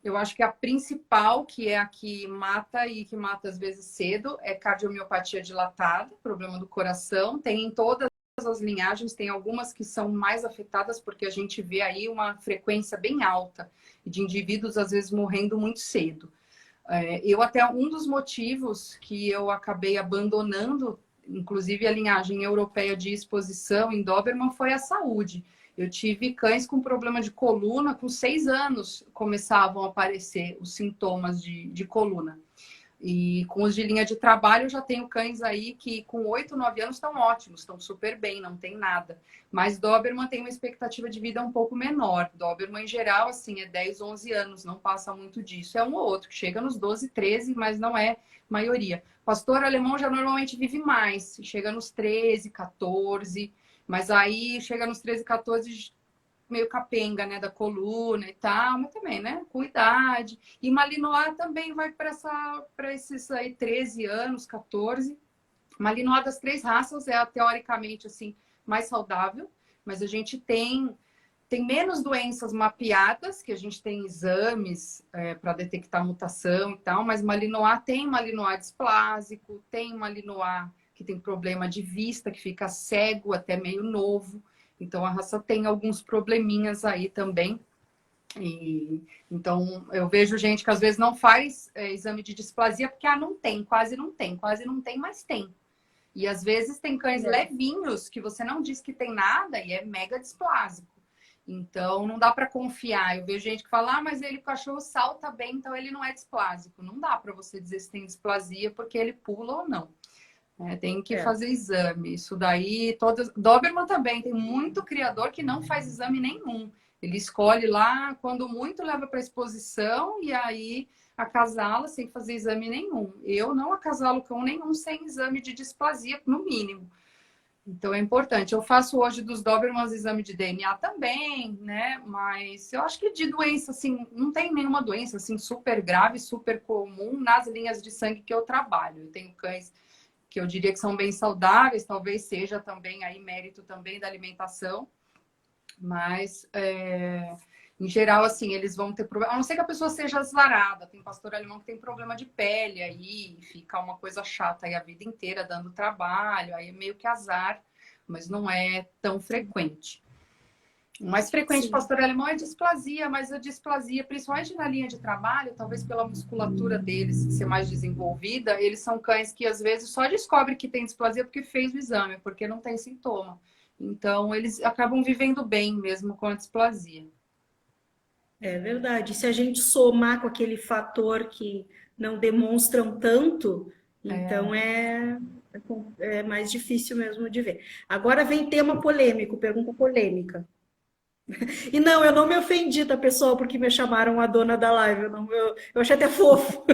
Eu acho que a principal, que é a que mata e que mata às vezes cedo, é cardiomiopatia dilatada, problema do coração. Tem em todas as linhagens, tem algumas que são mais afetadas, porque a gente vê aí uma frequência bem alta de indivíduos, às vezes, morrendo muito cedo. Eu até um dos motivos que eu acabei abandonando, inclusive a linhagem europeia de exposição em Doberman, foi a saúde. Eu tive cães com problema de coluna, com 6 anos começavam a aparecer os sintomas de coluna. E com os de linha de trabalho, eu já tenho cães aí que com 8, 9 anos estão ótimos, estão super bem, não tem nada. Mas Doberman tem uma expectativa de vida um pouco menor. Doberman, em geral, assim, é 10, 11 anos, não passa muito disso. É um ou outro que chega nos 12, 13, mas não é maioria. Pastor alemão já normalmente vive mais, chega nos 13, 14, mas aí chega nos 13, 14 meio capenga, né, da coluna e tal, mas também, né, com idade. E Malinois também vai para esses aí 13 anos, 14. Malinois das três raças é teoricamente assim mais saudável, mas a gente tem menos doenças mapeadas, que a gente tem exames para detectar mutação e tal, mas Malinois tem Malinois displásico, tem Malinois que tem problema de vista, que fica cego até meio novo. Então, a raça tem alguns probleminhas aí também. Então, eu vejo gente que às vezes não faz exame de displasia porque não tem, quase não tem, quase não tem, mas tem. E às vezes tem cães levinhos que você não diz que tem nada e é mega displásico. Então, não dá para confiar. Eu vejo gente que fala, mas o cachorro salta bem, então ele não é displásico. Não dá para você dizer se tem displasia porque ele pula ou não. Tem que fazer exame. Isso daí, todas. Doberman também tem muito criador que não faz exame nenhum. Ele escolhe lá, quando muito leva para exposição e aí acasala sem fazer exame nenhum. Eu não acasalo cão nenhum sem exame de displasia, no mínimo. Então é importante. Eu faço hoje dos Dobermans exame de DNA também, né? Mas eu acho que de doença, assim, não tem nenhuma doença assim super grave, super comum nas linhas de sangue que eu trabalho. Eu tenho cães que eu diria que são bem saudáveis, talvez seja também aí mérito também da alimentação, mas em geral, assim, eles vão ter problema, a não ser que a pessoa seja azarada, tem pastor alemão que tem problema de pele aí, fica uma coisa chata aí a vida inteira dando trabalho, aí é meio que azar, mas não é tão frequente. O mais frequente pastor alemão é displasia, mas a displasia, principalmente na linha de trabalho, talvez pela musculatura deles ser mais desenvolvida, eles são cães que às vezes só descobrem que tem displasia porque fez o exame, porque não tem sintoma. Então, eles acabam vivendo bem mesmo com a displasia. É verdade. Se a gente somar com aquele fator que não demonstram tanto, então é mais difícil mesmo de ver. Agora vem tema polêmico, pergunta polêmica. E não, eu não me ofendi, tá, pessoal, porque me chamaram a dona da live. Eu achei até fofo.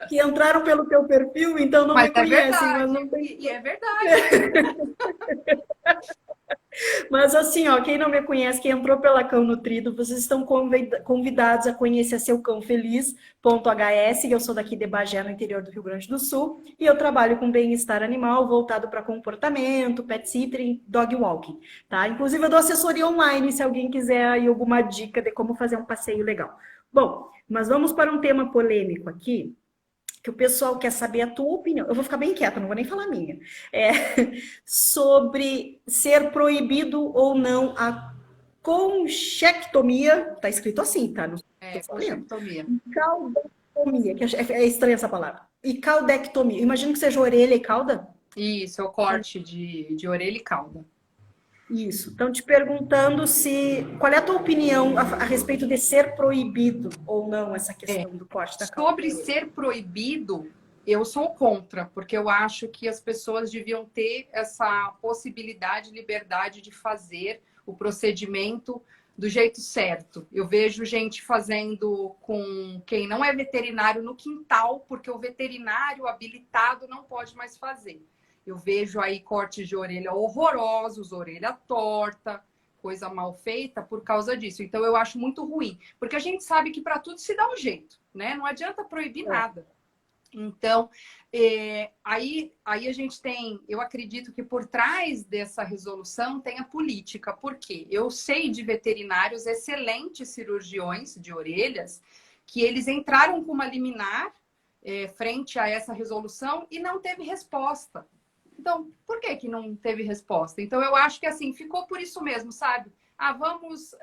Que entraram pelo teu perfil, então não Mas me é conhecem, mas verdade, não tem. e é verdade. Mas assim, ó, quem não me conhece, quem entrou pela Cão Nutrido, vocês estão convidados a conhecer Seu Cão Feliz.hs, que eu sou daqui de Bagé, no interior do Rio Grande do Sul, e eu trabalho com bem-estar animal voltado para comportamento, pet sitting, dog walking, tá? Inclusive eu dou assessoria online, se alguém quiser aí alguma dica de como fazer um passeio legal. Bom, mas vamos para um tema polêmico aqui, que o pessoal quer saber a tua opinião. Eu vou ficar bem quieta, não vou nem falar a minha. É, sobre ser proibido ou não a conchectomia. Tá escrito assim, tá? Não É, tô falando. conchectomia. Caudectomia, que é estranha essa palavra. E caudectomia. Imagino que seja orelha e cauda. Isso, é o corte de orelha e cauda. Isso. Estão te perguntando se qual é a tua opinião a respeito de ser proibido ou não essa É. questão do corte da cauda. Sobre ser proibido, eu sou contra, porque eu acho que as pessoas deviam ter essa possibilidade, liberdade de fazer o procedimento do jeito certo. Eu vejo gente fazendo com quem não é veterinário no quintal, porque o veterinário habilitado não pode mais fazer. Eu vejo aí cortes de orelha horrorosos, orelha torta, coisa mal feita por causa disso. Então eu acho muito ruim, porque a gente sabe que para tudo se dá um jeito, né? Não adianta proibir nada. Então, aí a gente tem, eu acredito que por trás dessa resolução tem a política. Por quê? Eu sei de veterinários excelentes cirurgiões de orelhas que eles entraram com uma liminar frente a essa resolução e não teve resposta. Então, por que que não teve resposta? Então, eu acho que assim, ficou por isso mesmo, sabe? Ah, vamos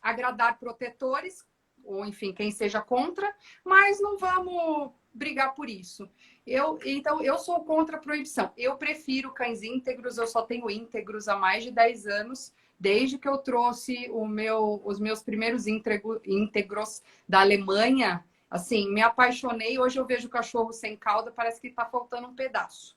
agradar protetores, ou enfim, quem seja contra, mas não vamos brigar por isso. Então, eu sou contra a proibição. Eu prefiro cães íntegros, eu só tenho íntegros há mais de 10 anos, desde que eu trouxe os meus primeiros íntegros da Alemanha. Assim, me apaixonei. Hoje eu vejo o cachorro sem cauda, parece que está faltando um pedaço.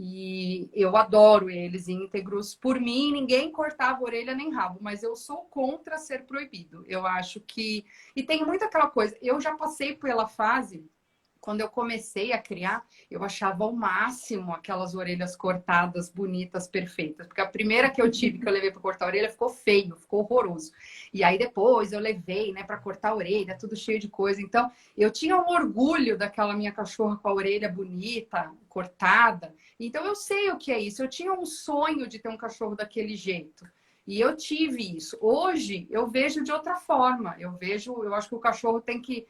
E eu adoro eles íntegros. Por mim, ninguém cortava orelha nem rabo, mas eu sou contra ser proibido. Eu acho que... E tem muito aquela coisa, eu já passei pela fase, quando eu comecei a criar, eu achava o máximo aquelas orelhas cortadas, bonitas, perfeitas. Porque a primeira que eu tive, que eu levei para cortar a orelha, ficou feio, ficou horroroso. E aí depois eu levei, né, para cortar a orelha, tudo cheio de coisa. Então, eu tinha um orgulho daquela minha cachorra com a orelha bonita, cortada. Então, eu sei o que é isso. Eu tinha um sonho de ter um cachorro daquele jeito. E eu tive isso. Hoje, eu vejo de outra forma. Eu acho que o cachorro tem que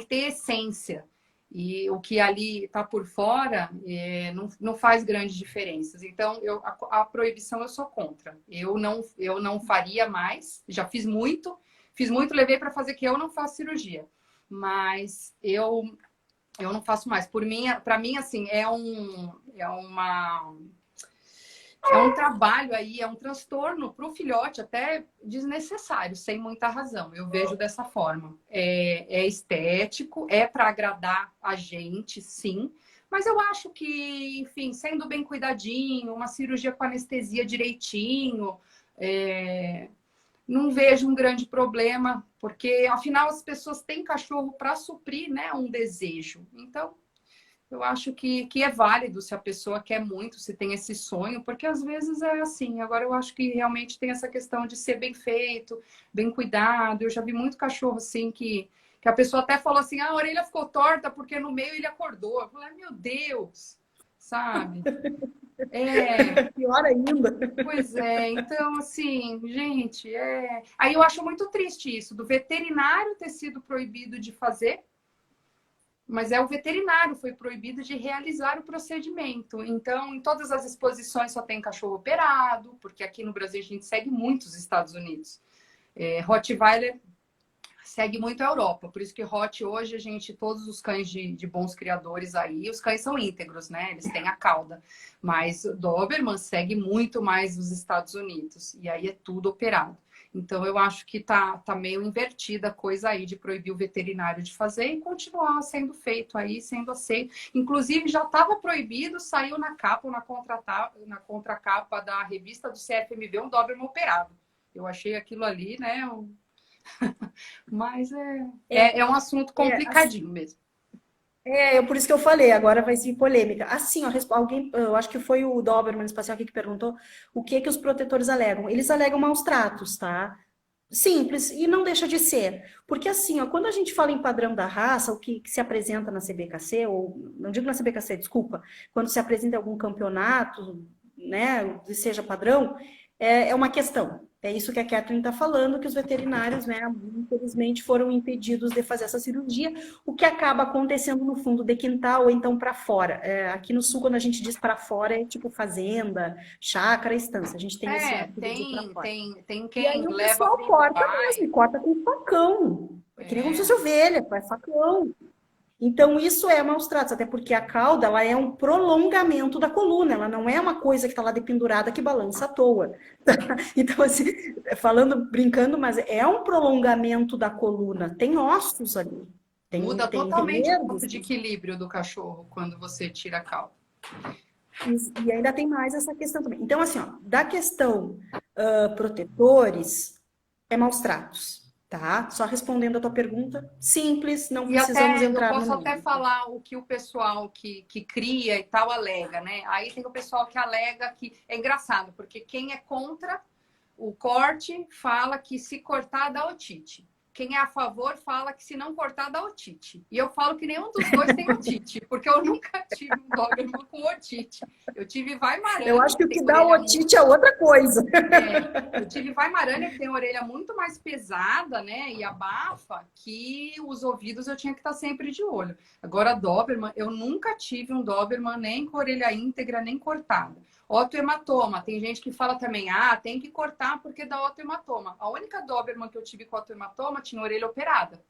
ter essência. E o que ali está por fora não faz grandes diferenças. Então, a proibição eu sou contra. Eu não faria mais. Já fiz muito, levei para fazer, que eu não faço cirurgia. Mas eu não faço mais. Para mim, assim, é um trabalho aí, é um transtorno para o filhote, até desnecessário, sem muita razão. Eu vejo dessa forma. É estético, é para agradar a gente, sim. Mas eu acho que, enfim, sendo bem cuidadinho, uma cirurgia com anestesia direitinho, não vejo um grande problema, porque, afinal, as pessoas têm cachorro para suprir, né, um desejo. Então, eu acho que é válido se a pessoa quer muito, se tem esse sonho, porque às vezes é assim. Agora eu acho que realmente tem essa questão de ser bem feito, bem cuidado. Eu já vi muito cachorro assim que a pessoa até falou assim, a orelha ficou torta porque no meio ele acordou. Eu falei, meu Deus, sabe? Pior ainda. Pois é, então assim, gente, Aí eu acho muito triste isso, do veterinário ter sido proibido de fazer, mas o veterinário foi proibido de realizar o procedimento. Então, em todas as exposições só tem cachorro operado, porque aqui no Brasil a gente segue muito os Estados Unidos. Rottweiler segue muito a Europa. Por isso que Hot hoje, a gente, todos os cães de bons criadores aí, os cães são íntegros, né? Eles têm a cauda. Mas Doberman segue muito mais os Estados Unidos. E aí é tudo operado. Então, eu acho que tá meio invertida a coisa aí de proibir o veterinário de fazer e continuar sendo feito aí, sendo aceito. Inclusive, já estava proibido, saiu na capa, na contracapa da revista do CFMV, um Doberman operado. Eu achei aquilo ali, né? Mas é um assunto complicadinho mesmo. Por isso que eu falei, agora vai ser polêmica. Assim, ó, alguém, eu acho que foi o Doberman Espacial aqui que perguntou o que que os protetores alegam. Eles alegam maus tratos, tá? Simples, e não deixa de ser. Porque assim, ó, quando a gente fala em padrão da raça, o que se apresenta na CBKC, ou não digo na CBKC, desculpa, quando se apresenta em algum campeonato, né, seja padrão, é uma questão. É isso que a Catherine está falando, que os veterinários, né, infelizmente, foram impedidos de fazer essa cirurgia, o que acaba acontecendo no fundo de quintal ou então para fora. Aqui no sul, quando a gente diz para fora, é tipo fazenda, chácara, estância. A gente tem esse hábito de dizer para fora. Tem E aí quem o leva pessoal pro corta pai. mesmo, e corta com facão. É que nem como se fosse ovelha, faz facão. Então, isso é maus tratos, até porque a cauda, ela é um prolongamento da coluna, ela não é uma coisa que está lá dependurada que balança à toa. Então, assim, falando, brincando, mas é um prolongamento da coluna, tem ossos ali, Muda tem totalmente o nervos, ponto de equilíbrio do cachorro quando você tira a cauda. e ainda tem mais essa questão também. Então, assim, ó, da questão protetores, é maus tratos. Tá? Só respondendo a tua pergunta, simples, não precisamos Eu entrar posso no até mérito. falar o que o pessoal que cria e tal alega, né? Aí tem o pessoal que alega que é engraçado, porque quem é contra o corte fala que se cortar dá otite. Quem é a favor fala que se não cortar dá otite. E eu falo que nenhum dos dois tem otite, porque eu nunca tive um Doberman com otite. Eu tive Eu Weimaraner, acho que que o tem que dá orelha otite muito. é outra coisa. Eu tive Weimaraner, que tem a orelha muito mais pesada, né? E abafa, que os ouvidos eu tinha que estar sempre de olho. Agora, Doberman, eu nunca tive um Doberman nem com orelha íntegra, nem cortada. Otohematoma, tem gente que fala também, tem que cortar porque dá otohematoma. A única Doberman que eu tive com otohematoma tinha orelha operada.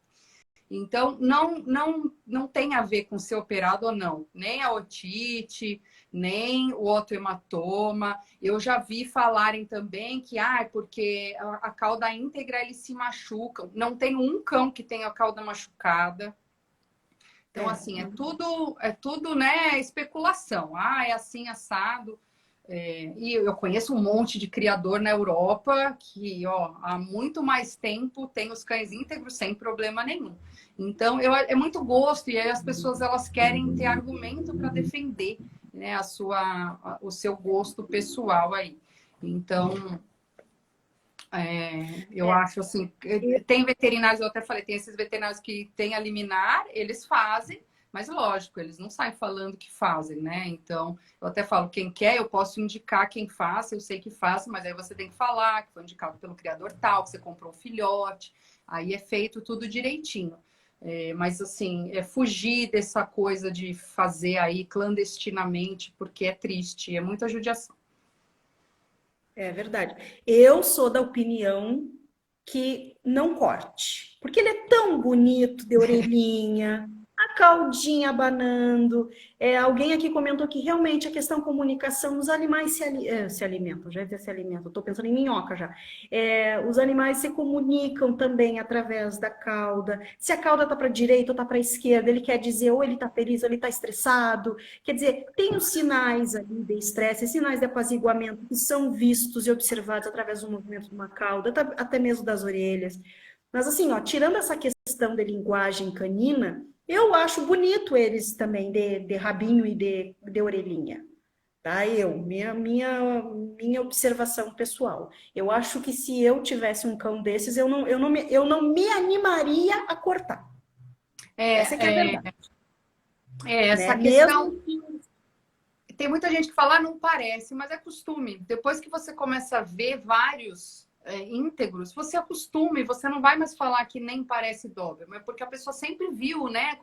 Então, não tem a ver com ser operado ou não. Nem a otite, nem o otohematoma. Eu já vi falarem também que, porque a cauda íntegra, eles se machucam. Não tem um cão que tenha a cauda machucada. Então, assim, é tudo, né, especulação. É assim, assado. E eu conheço um monte de criador na Europa que, há muito mais tempo tem os cães íntegros sem problema nenhum. Então, é muito gosto e aí as pessoas elas querem ter argumento para defender, né, o seu gosto pessoal aí. Então, eu acho assim, tem veterinários, eu até falei, tem esses veterinários que têm a liminar, eles fazem, mas lógico, eles não saem falando que fazem, né? Então, eu até falo, quem quer, eu posso indicar quem faça, eu sei que faça, mas aí você tem que falar que foi indicado pelo criador tal, que você comprou um filhote, aí é feito tudo direitinho. Mas assim, fugir dessa coisa de fazer aí clandestinamente, porque é triste, é muita judiação. É verdade. Eu sou da opinião que não corte, porque ele é tão bonito de orelhinha, a caudinha abanando. Alguém aqui comentou que realmente a questão comunicação, os animais se alimentam, já ia dizer se alimentam, estou pensando em minhoca já. Os animais se comunicam também através da cauda. Se a cauda está para a direita ou está para a esquerda, ele quer dizer ou ele está feliz ou ele está estressado. Quer dizer, tem os sinais ali de estresse, sinais de apaziguamento que são vistos e observados através do movimento de uma cauda, até mesmo das orelhas. Mas assim, tirando essa questão de linguagem canina, eu acho bonito eles também de rabinho e de orelhinha. Tá? Minha observação pessoal. Eu acho que se eu tivesse um cão desses, eu não me animaria a cortar. Essa que é a verdade. Essa Né? questão. Mesmo... Tem muita gente que fala, não parece, mas é costume. Depois que você começa a ver vários íntegros, você acostuma e você não vai mais falar que nem parece Doberman, porque a pessoa sempre viu, né,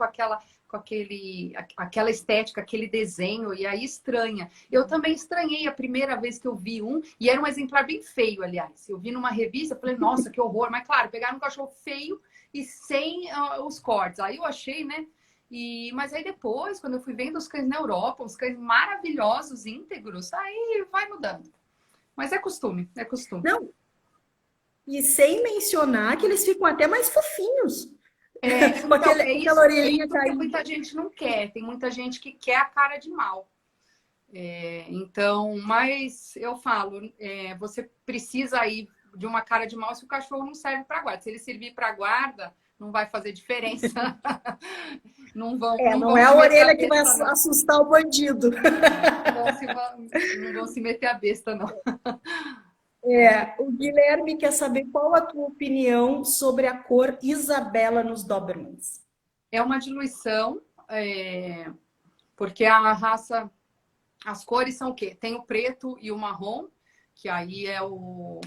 aquela estética, aquele desenho, e aí estranha. Eu também estranhei a primeira vez que eu vi um, e era um exemplar bem feio, aliás. Eu vi numa revista, falei, nossa, que horror. Mas claro, pegaram um cachorro feio e sem os cortes. Aí eu achei, né? Mas aí depois, quando eu fui vendo os cães na Europa, os cães maravilhosos, íntegros, aí vai mudando. Mas é costume, é costume. Não, e sem mencionar que eles ficam até mais fofinhos. Com Então, aquela orelhinha que caindo. muita gente não quer. Tem muita gente que quer a cara de mal. Então, mas eu falo, você precisa aí de uma cara de mal se o cachorro não serve para guarda. Se ele servir para guarda, não vai fazer diferença. Não vão Não é a se meter orelha que vai besta, assustar o bandido. Não vão se meter a besta, não. O Guilherme quer saber qual a tua opinião sobre a cor Isabela nos Dobermans. É uma diluição, porque a raça, as cores são o quê? Tem o preto e o marrom, que aí é o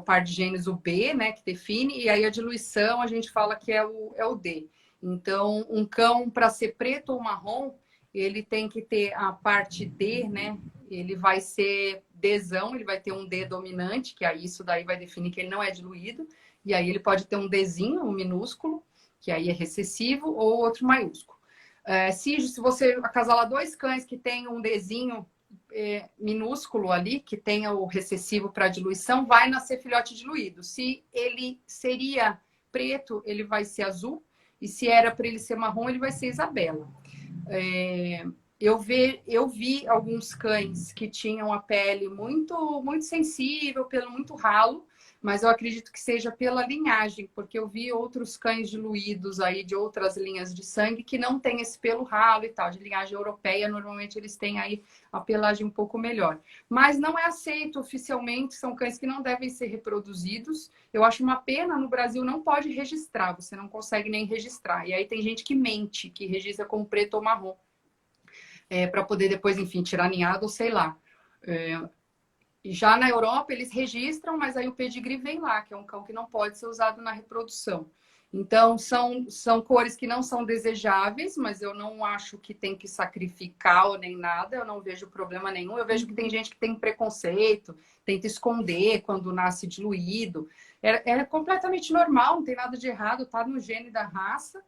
par de genes, o B, né, que define, e aí a diluição a gente fala que é o D. Então, um cão, para ser preto ou marrom, ele tem que ter a parte D, né? Ele vai ser Dzão, ele vai ter um D dominante, que aí isso daí vai definir que ele não é diluído. E aí ele pode ter um Dzinho, um minúsculo, que aí é recessivo, ou outro maiúsculo. Se você acasalar dois cães que tem um Dzinho minúsculo ali, que tenha o recessivo para diluição, vai nascer filhote diluído. Se ele seria preto, ele vai ser azul. E se era para ele ser marrom, ele vai ser Isabela. Eu vi alguns cães que tinham a pele muito, muito sensível, pelo muito ralo, mas eu acredito que seja pela linhagem, porque eu vi outros cães diluídos aí de outras linhas de sangue que não tem esse pelo ralo e tal. De linhagem europeia, normalmente eles têm aí a pelagem um pouco melhor. Mas não é aceito oficialmente, são cães que não devem ser reproduzidos. Eu acho uma pena, no Brasil não pode registrar, você não consegue nem registrar. E aí tem gente que mente, que registra como preto ou marrom. Para poder depois, enfim, tirar ninhada ou sei lá. Já na Europa, eles registram, mas aí o pedigree vem lá, que é um cão que não pode ser usado na reprodução. Então, são cores que não são desejáveis, mas eu não acho que tem que sacrificar ou nem nada, eu não vejo problema nenhum. Eu vejo que tem gente que tem preconceito, tenta esconder quando nasce diluído. É completamente normal, não tem nada de errado, tá no gene da raça.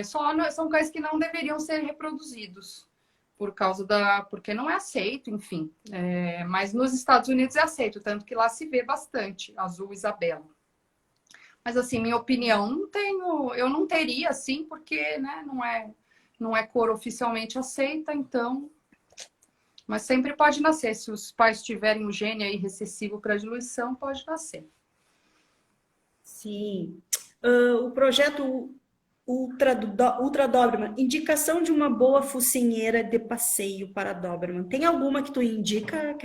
São cães que não deveriam ser reproduzidos. Porque não é aceito, enfim. Mas nos Estados Unidos é aceito, tanto que lá se vê bastante azul Isabela. Mas assim, minha opinião, eu não teria assim, porque né, não é cor oficialmente aceita, então. Mas sempre pode nascer. Se os pais tiverem um gene aí recessivo para diluição, pode nascer. Sim. O projeto Ultra Doberman, indicação de uma boa focinheira de passeio para Doberman. Tem alguma que tu indica?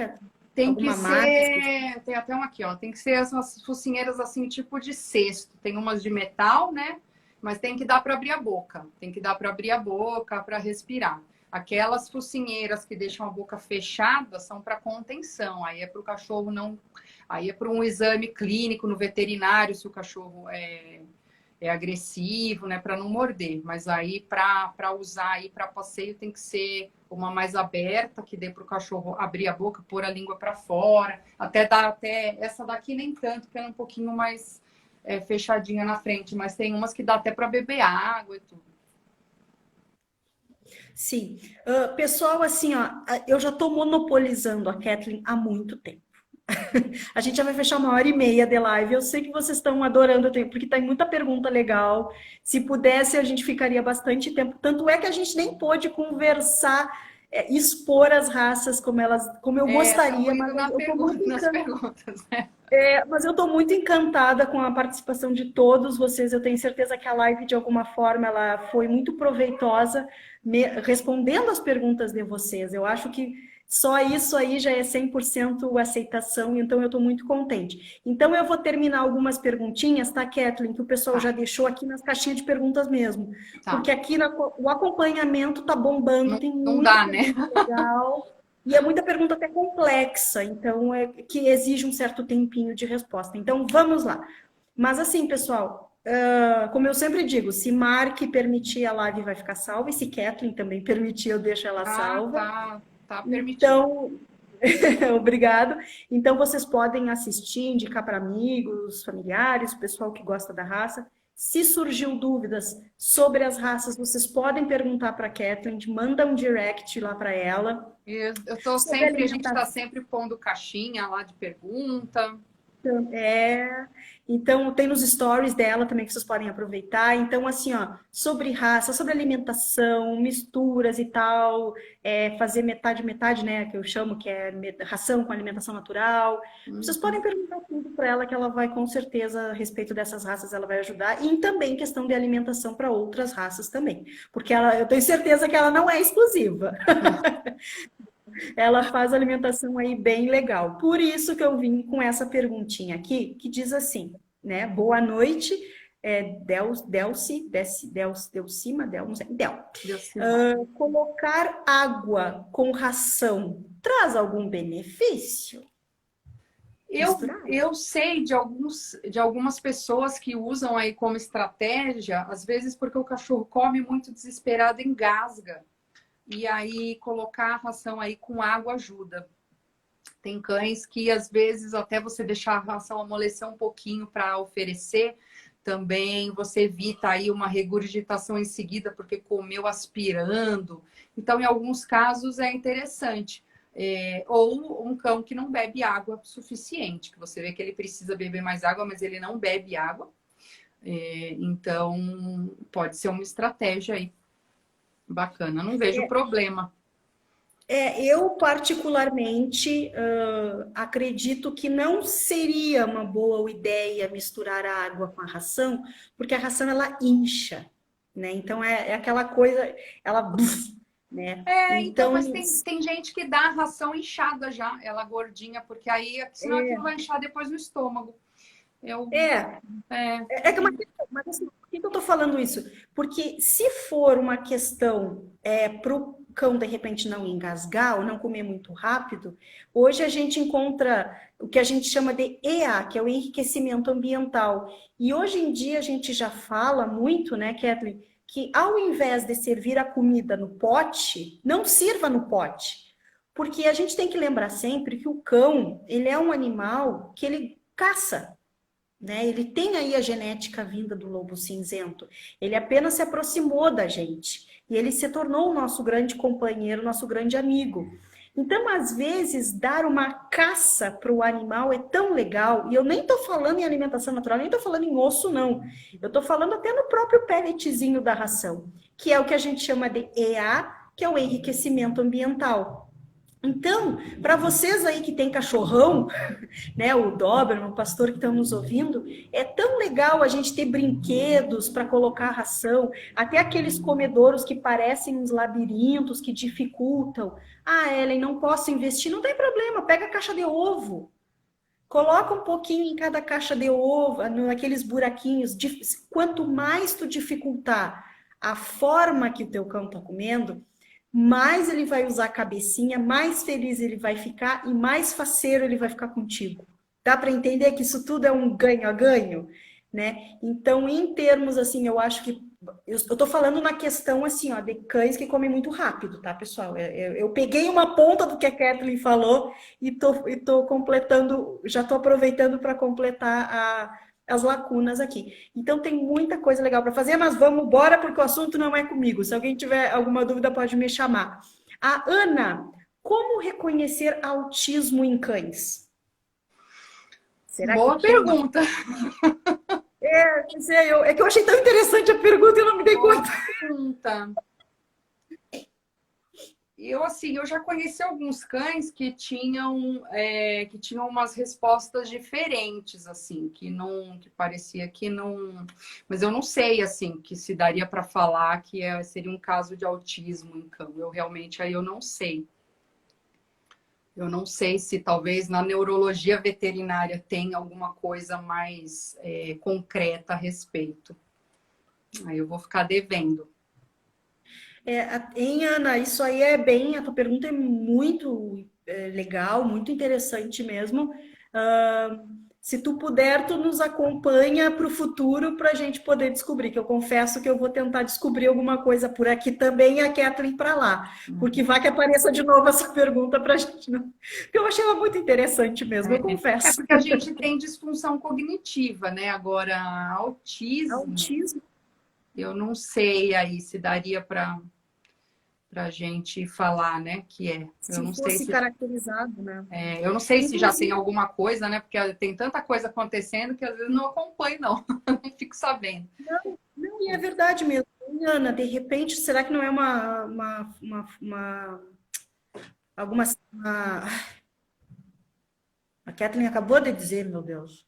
Tem que alguma marca? tem até uma aqui, ó. Tem que ser umas focinheiras assim, tipo de cesto. Tem umas de metal, né? Mas tem que dar para abrir a boca. Tem que dar para abrir a boca, para respirar. Aquelas focinheiras que deixam a boca fechada são para contenção. Aí é para o cachorro não. Aí é para um exame clínico no veterinário, se o cachorro é agressivo, né, para não morder. Mas aí, para usar aí para passeio, tem que ser uma mais aberta, que dê para o cachorro abrir a boca, pôr a língua para fora. Até essa daqui nem tanto, que é um pouquinho mais fechadinha na frente. Mas tem umas que dá até para beber água e tudo. Sim. Pessoal, assim, ó, eu já estou monopolizando a Kathleen há muito tempo. A gente já vai fechar 1h30 de live. Eu sei que vocês estão adorando, porque tem muita pergunta legal. Se pudesse, a gente ficaria bastante tempo. Tanto é que a gente nem pôde conversar, expor as raças como eu gostaria. Mas eu tô muito nas perguntas, né? Mas eu estou muito encantada com a participação de todos vocês. Eu tenho certeza que a live, de alguma forma, ela foi muito proveitosa, respondendo as perguntas de vocês. Eu acho que só isso aí já é 100% aceitação, então eu estou muito contente. Então eu vou terminar algumas perguntinhas, tá, Kathleen? Que o pessoal já deixou aqui nas caixinhas de perguntas mesmo. Porque aqui o acompanhamento tá bombando, tem não muita dá, pergunta né? legal. E é muita pergunta até complexa, então é que exige um certo tempinho de resposta. Então vamos lá. Mas assim, pessoal, como eu sempre digo, se Mark permitir, a live vai ficar salva, e se Kathleen também permitir, eu deixo ela Ah, salva. tá permitido. Então, obrigado. Então, vocês podem assistir, indicar para amigos, familiares, pessoal que gosta da raça. Se surgiu dúvidas sobre as raças, vocês podem perguntar para a Kathleen, manda um direct lá para ela. Eu tô Sobre sempre, a gente está alimentação. sempre pondo caixinha lá de pergunta. É, então tem nos stories dela também que vocês podem aproveitar. Então, assim, ó, sobre raça, sobre alimentação, misturas e tal, fazer metade, metade, né, que eu chamo, que é ração com alimentação natural. Vocês podem Uhum. perguntar tudo para ela, que ela vai, com certeza, a respeito dessas raças, ela vai ajudar. E também questão de alimentação para outras raças também. Porque ela, eu tenho certeza que ela não é exclusiva. Ela faz alimentação aí bem legal. Por isso que eu vim com essa perguntinha aqui, que diz assim, né? Boa noite, Delcima, não sei, Del. Deu sinal. Colocar água com ração traz algum benefício? Misturar? Eu sei de algumas pessoas que usam aí como estratégia, às vezes porque o cachorro come muito desesperado, engasga. E aí colocar a ração aí com água ajuda. Tem cães que às vezes até você deixar a ração amolecer um pouquinho para oferecer, também você evita aí uma regurgitação em seguida porque comeu aspirando. Então, em alguns casos é interessante. Ou um cão que não bebe água suficiente, que você vê que ele precisa beber mais água, mas ele não bebe água. Então, pode ser uma estratégia aí bacana. Não vejo problema. Eu particularmente acredito que não seria uma boa ideia misturar a água com a ração, porque a ração ela incha, né? Então é aquela coisa, ela, né? Então, mas Então tem gente que dá a ração inchada já, ela gordinha, porque aí, senão aquilo vai inchar depois no estômago. Eu, é, é, que é uma questão, mas assim, por que eu tô falando isso? Porque se for uma questão para o cão de repente não engasgar ou não comer muito rápido, hoje a gente encontra o que a gente chama de EA, que é o enriquecimento ambiental. E hoje em dia a gente já fala muito, né, Kathleen, que ao invés de servir a comida no pote, não sirva no pote. Porque a gente tem que lembrar sempre que o cão, ele é um animal que ele caça, né? Ele tem aí a genética vinda do lobo cinzento. Ele apenas se aproximou da gente e ele se tornou o nosso grande companheiro, nosso grande amigo. Então, às vezes, dar uma caça para o animal é tão legal, e eu nem estou falando em alimentação natural, nem estou falando em osso, não. Eu estou falando até no próprio pelletzinho da ração, que é o que a gente chama de EA, que é o enriquecimento ambiental. Então, para vocês aí que tem cachorrão, né, o Doberman, o pastor que estão nos ouvindo, é tão legal a gente ter brinquedos para colocar ração, até aqueles comedouros que parecem uns labirintos que dificultam. Ah, Ellen, não posso investir, não tem problema, pega a caixa de ovo. Coloca um pouquinho em cada caixa de ovo, naqueles buraquinhos. Quanto mais tu dificultar a forma que o teu cão está comendo, mais ele vai usar a cabecinha, mais feliz ele vai ficar e mais faceiro ele vai ficar contigo. Dá para entender que isso tudo é um ganho a ganho, né? Então, em termos assim, eu acho que eu estou falando na questão assim, ó, de cães que comem muito rápido, tá, pessoal? Eu peguei uma ponta do que a Kathleen falou e tô completando, já estou aproveitando para completar as lacunas aqui. Então tem muita coisa legal para fazer, mas vamos embora porque o assunto não é comigo. Se alguém tiver alguma dúvida, pode me chamar. A Ana, como reconhecer autismo em cães? Será que boa tem uma... pergunta. É que eu achei tão interessante a pergunta e eu não me dei Boa conta. pergunta. Eu já conheci alguns cães que tinham umas respostas diferentes, assim, que parecia que não, mas eu não sei, assim, que se daria para falar que seria um caso de autismo em cão. Eu realmente aí eu não sei. Eu não sei se talvez na neurologia veterinária tem alguma coisa mais concreta a respeito. Aí eu vou ficar devendo. Hein, Ana, isso aí a tua pergunta é muito legal, muito interessante mesmo. Ah, se tu puder, tu nos acompanha para o futuro para a gente poder descobrir, que eu confesso que eu vou tentar descobrir alguma coisa por aqui também e a Kathleen para lá, porque vai que apareça de novo essa pergunta para a gente, não? Porque eu achei ela muito interessante mesmo, eu É confesso. porque a gente tem disfunção cognitiva, né? Agora, autismo, Autismo, eu não sei aí se daria para a gente falar, né? Que é. Eu se não sei fosse se caracterizado, né? eu não sei se já tem Inclusive, alguma coisa, né? Porque tem tanta coisa acontecendo que às vezes não acompanho, não. Não fico sabendo. não, e é verdade mesmo. E, Ana, de repente, será que não é alguma, a Kathleen acabou de dizer, meu Deus,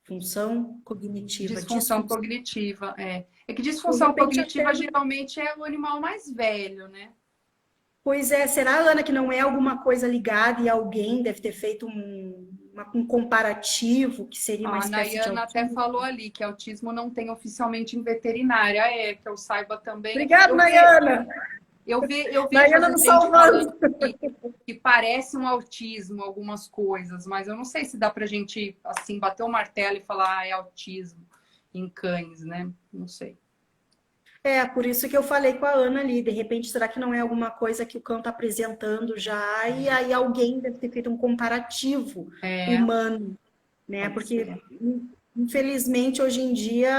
função cognitiva, Disfunção disfunção. cognitiva, é. É que De disfunção repente, até, cognitiva geralmente é o animal mais velho, né? pois é, será, Ana, que não é alguma coisa ligada e alguém deve ter feito um comparativo, que seria uma A espécie de Nayana até autismo? falou ali que autismo não tem oficialmente em veterinária, que eu saiba também. Obrigada, Nayana! Eu vejo às Nayana vezes nos gente falando salvando! que parece um autismo algumas coisas, mas eu não sei se dá pra gente assim bater o martelo e falar é autismo em cães, né? Não sei. Por isso que eu falei com a Ana ali, de repente, será que não é alguma coisa que o cão está apresentando já, e aí alguém deve ter feito um comparativo É, humano, né? pode Porque, ser. infelizmente, hoje em dia,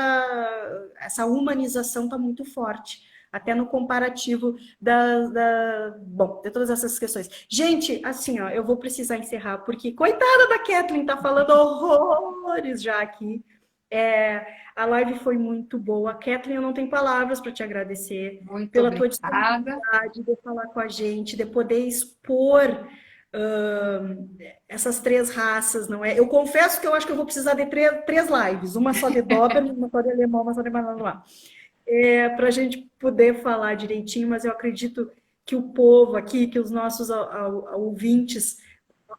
essa humanização está muito forte, até no comparativo bom, de todas essas questões. Gente, assim, ó, eu vou precisar encerrar, porque coitada da Kathleen, tá falando horrores já aqui. A live foi muito boa. Kathleen, eu não tenho palavras para te agradecer Muito pela tua obrigada. disponibilidade de falar com a gente, de poder expor essas três raças, não é? Eu confesso que eu acho que eu vou precisar de três lives, uma só de Doberman, uma só de alemão, uma só de Malinois, para a gente poder falar direitinho, mas eu acredito que o povo aqui, que os nossos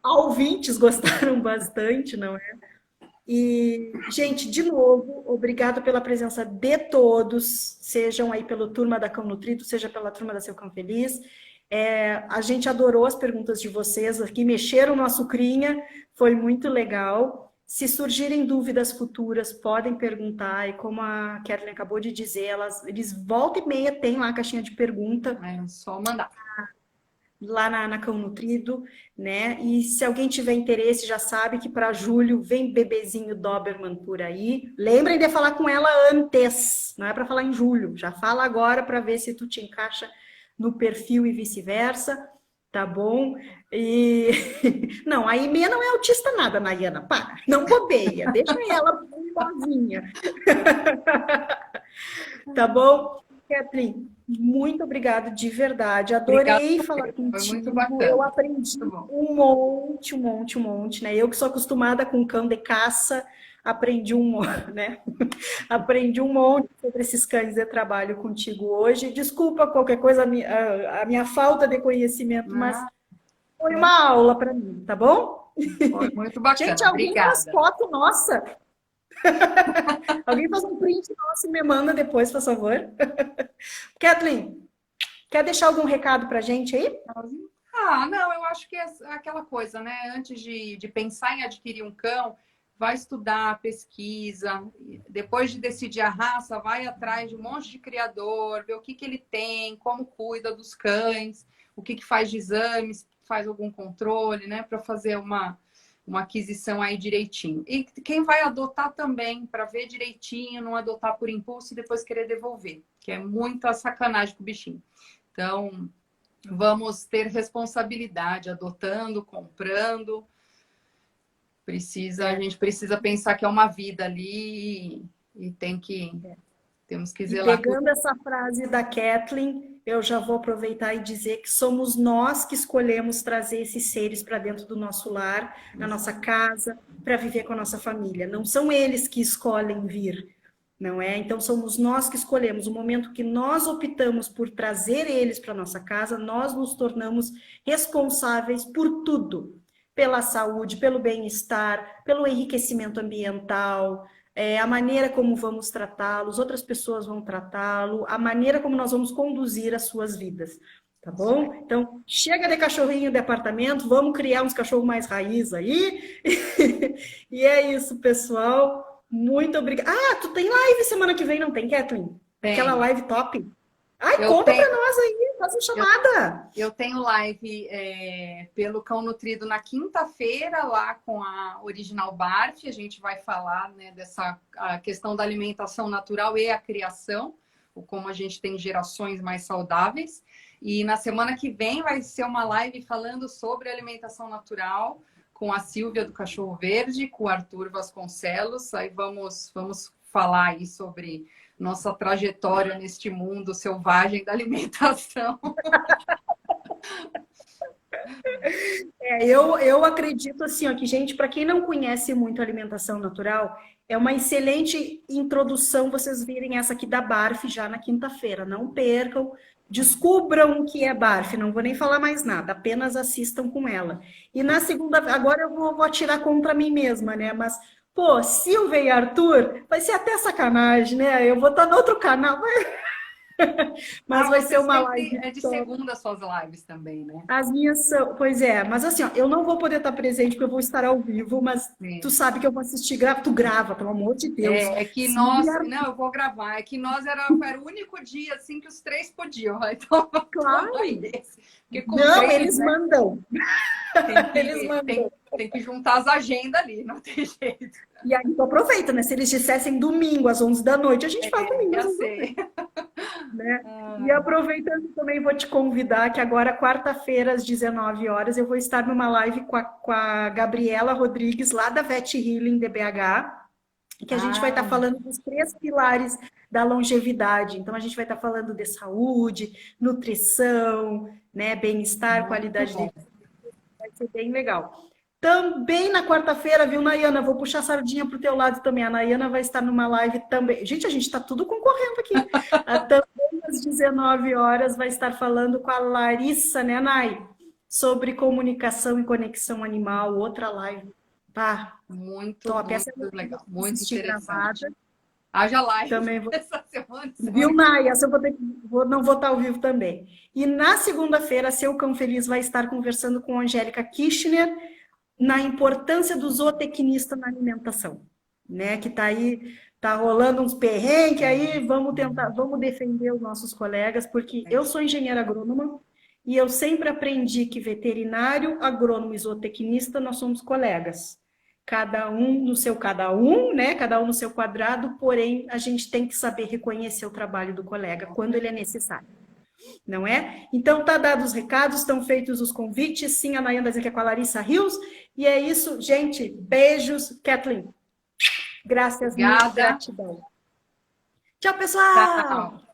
ouvintes gostaram bastante, não é? E, gente, de novo, obrigado pela presença de todos, sejam aí pelo Turma da Cão Nutrido, seja pela Turma da Seu Cão Feliz. A gente adorou as perguntas de vocês aqui, mexeram no açucrinha, foi muito legal. Se surgirem dúvidas futuras, podem perguntar, e como a Kathleen acabou de dizer, eles volta e meia tem lá a caixinha de pergunta, É só mandar. lá na Cão Nutrido, né? E se alguém tiver interesse, já sabe que para julho vem bebezinho Doberman por aí. Lembrem de falar com ela antes, não é para falar em julho. Já fala agora para ver se tu te encaixa no perfil e vice-versa, tá bom? E não, a Imê não é autista nada, Nayana, para, não bobeia, deixa ela sozinha. Tá bom? Kathleen, muito obrigada de verdade. Obrigada, Adorei falar foi muito contigo. Eu bacana. aprendi Muito bom. um monte, né? Eu que sou acostumada com cão de caça, aprendi né? Aprendi um monte sobre esses cães de trabalho contigo hoje. Desculpa qualquer coisa, a minha falta de conhecimento, mas Ah, foi uma aula para mim, tá bom? foi muito Gente, bacana. alguém faz Obrigada. foto nossa? Alguém faz um print nosso e me manda depois, por favor. Kathleen, quer deixar algum recado pra gente aí? Ah, não, eu acho que é aquela coisa, né? Antes de pensar em adquirir um cão, vai estudar, pesquisa, depois de decidir a raça, vai atrás de um monte de criador, ver o que ele tem, como cuida dos cães, o que faz de exames, faz algum controle, né? Para fazer uma aquisição aí direitinho. E quem vai adotar também, para ver direitinho, não adotar por impulso e depois querer devolver, que é muita sacanagem com o bichinho. Então, vamos ter responsabilidade, adotando, comprando. A gente precisa pensar que é uma vida ali e temos que E zelar por. pegando essa frase da Kathleen, eu já vou aproveitar e dizer que somos nós que escolhemos trazer esses seres para dentro do nosso lar, na nossa casa, para viver com a nossa família. Não são eles que escolhem vir, não é? Então somos nós que escolhemos. O momento que nós optamos por trazer eles para nossa casa, nós nos tornamos responsáveis por tudo, pela saúde, pelo bem-estar, pelo enriquecimento ambiental, a maneira como vamos tratá-los, outras pessoas vão tratá-lo, a maneira como nós vamos conduzir as suas vidas. Tá bom? Então, chega de cachorrinho de apartamento, vamos criar uns cachorros mais raiz aí. E é isso, pessoal. Muito obrigada. Ah, tu tem live semana que vem, não tem, Kathleen? Aquela live top. Ai, conta pra nós aí, faz uma chamada. Eu tenho live pelo Cão Nutrido na quinta-feira, lá com a Original Barf. A gente vai falar, né, dessa a questão da alimentação natural e a criação, ou como a gente tem gerações mais saudáveis. E na semana que vem vai ser uma live falando sobre alimentação natural com a Silvia do Cachorro Verde, com o Arthur Vasconcelos. Aí vamos falar aí sobre nossa trajetória neste mundo selvagem da alimentação. Eu acredito assim, ó, que, gente, para quem não conhece muito alimentação natural, é uma excelente introdução vocês virem essa aqui da Barf já na quinta-feira. Não percam, descubram o que é Barf, não vou nem falar mais nada, apenas assistam com ela. E na segunda, agora eu vou atirar contra mim mesma, né? Mas, pô, Silvia e Arthur, vai ser até sacanagem, né? Eu vou estar no outro canal, mas vai ser uma live. É de segunda as suas lives também, né? As minhas são, pois é, mas assim, ó, eu não vou poder estar presente porque eu vou estar ao vivo, mas tu sabe que eu vou assistir, tu grava, pelo amor de Deus. É que nós, não, eu vou gravar, é que nós era o único dia assim que os três podiam, então claro. Não, eles mandam. Eles mandam. Tem que juntar as agendas ali, não tem jeito. E aí tu aproveita, né? Se eles dissessem domingo às 11 da noite, a gente faz domingo. Eu sei. Né? E aproveitando também, vou te convidar que agora, quarta-feira, às 19 horas, eu vou estar numa live com a Gabriela Rodrigues, lá da Vet Healing de BH, que a gente vai estar falando dos 3 pilares da longevidade. Então, a gente vai estar falando de saúde, nutrição, né? Bem-estar, qualidade de vida. Vai ser bem legal. Também na quarta-feira, viu, Nayana? Vou puxar a sardinha pro teu lado também. A Nayana vai estar numa live também. Gente, a gente está tudo concorrendo aqui. Também às 19 horas vai estar falando com a Larissa, né, Nay? Sobre comunicação e conexão animal. Outra live. Pá, muito top. Muito legal. Muito interessante. Gravada. Haja live também vou... essa semana. Viu, Nay? Essa eu não vou estar ao vivo também. E na segunda-feira, Seu Cão Feliz vai estar conversando com a Angélica Kirchner na importância do zootecnista na alimentação, né? Que tá aí, tá rolando uns perrengues, aí vamos defender os nossos colegas, porque eu sou engenheira agrônoma e eu sempre aprendi que veterinário, agrônomo e zootecnista, nós somos colegas. Cada um, né? Cada um no seu quadrado, porém, a gente tem que saber reconhecer o trabalho do colega quando ele é necessário. Não é? Então, tá dados os recados, estão feitos os convites. Sim, a Nayana vai dizer que é com a Larissa Rios. E é isso, gente. Beijos. Kathleen. Graças, obrigada. Gratidão. Tchau, pessoal. Tchau.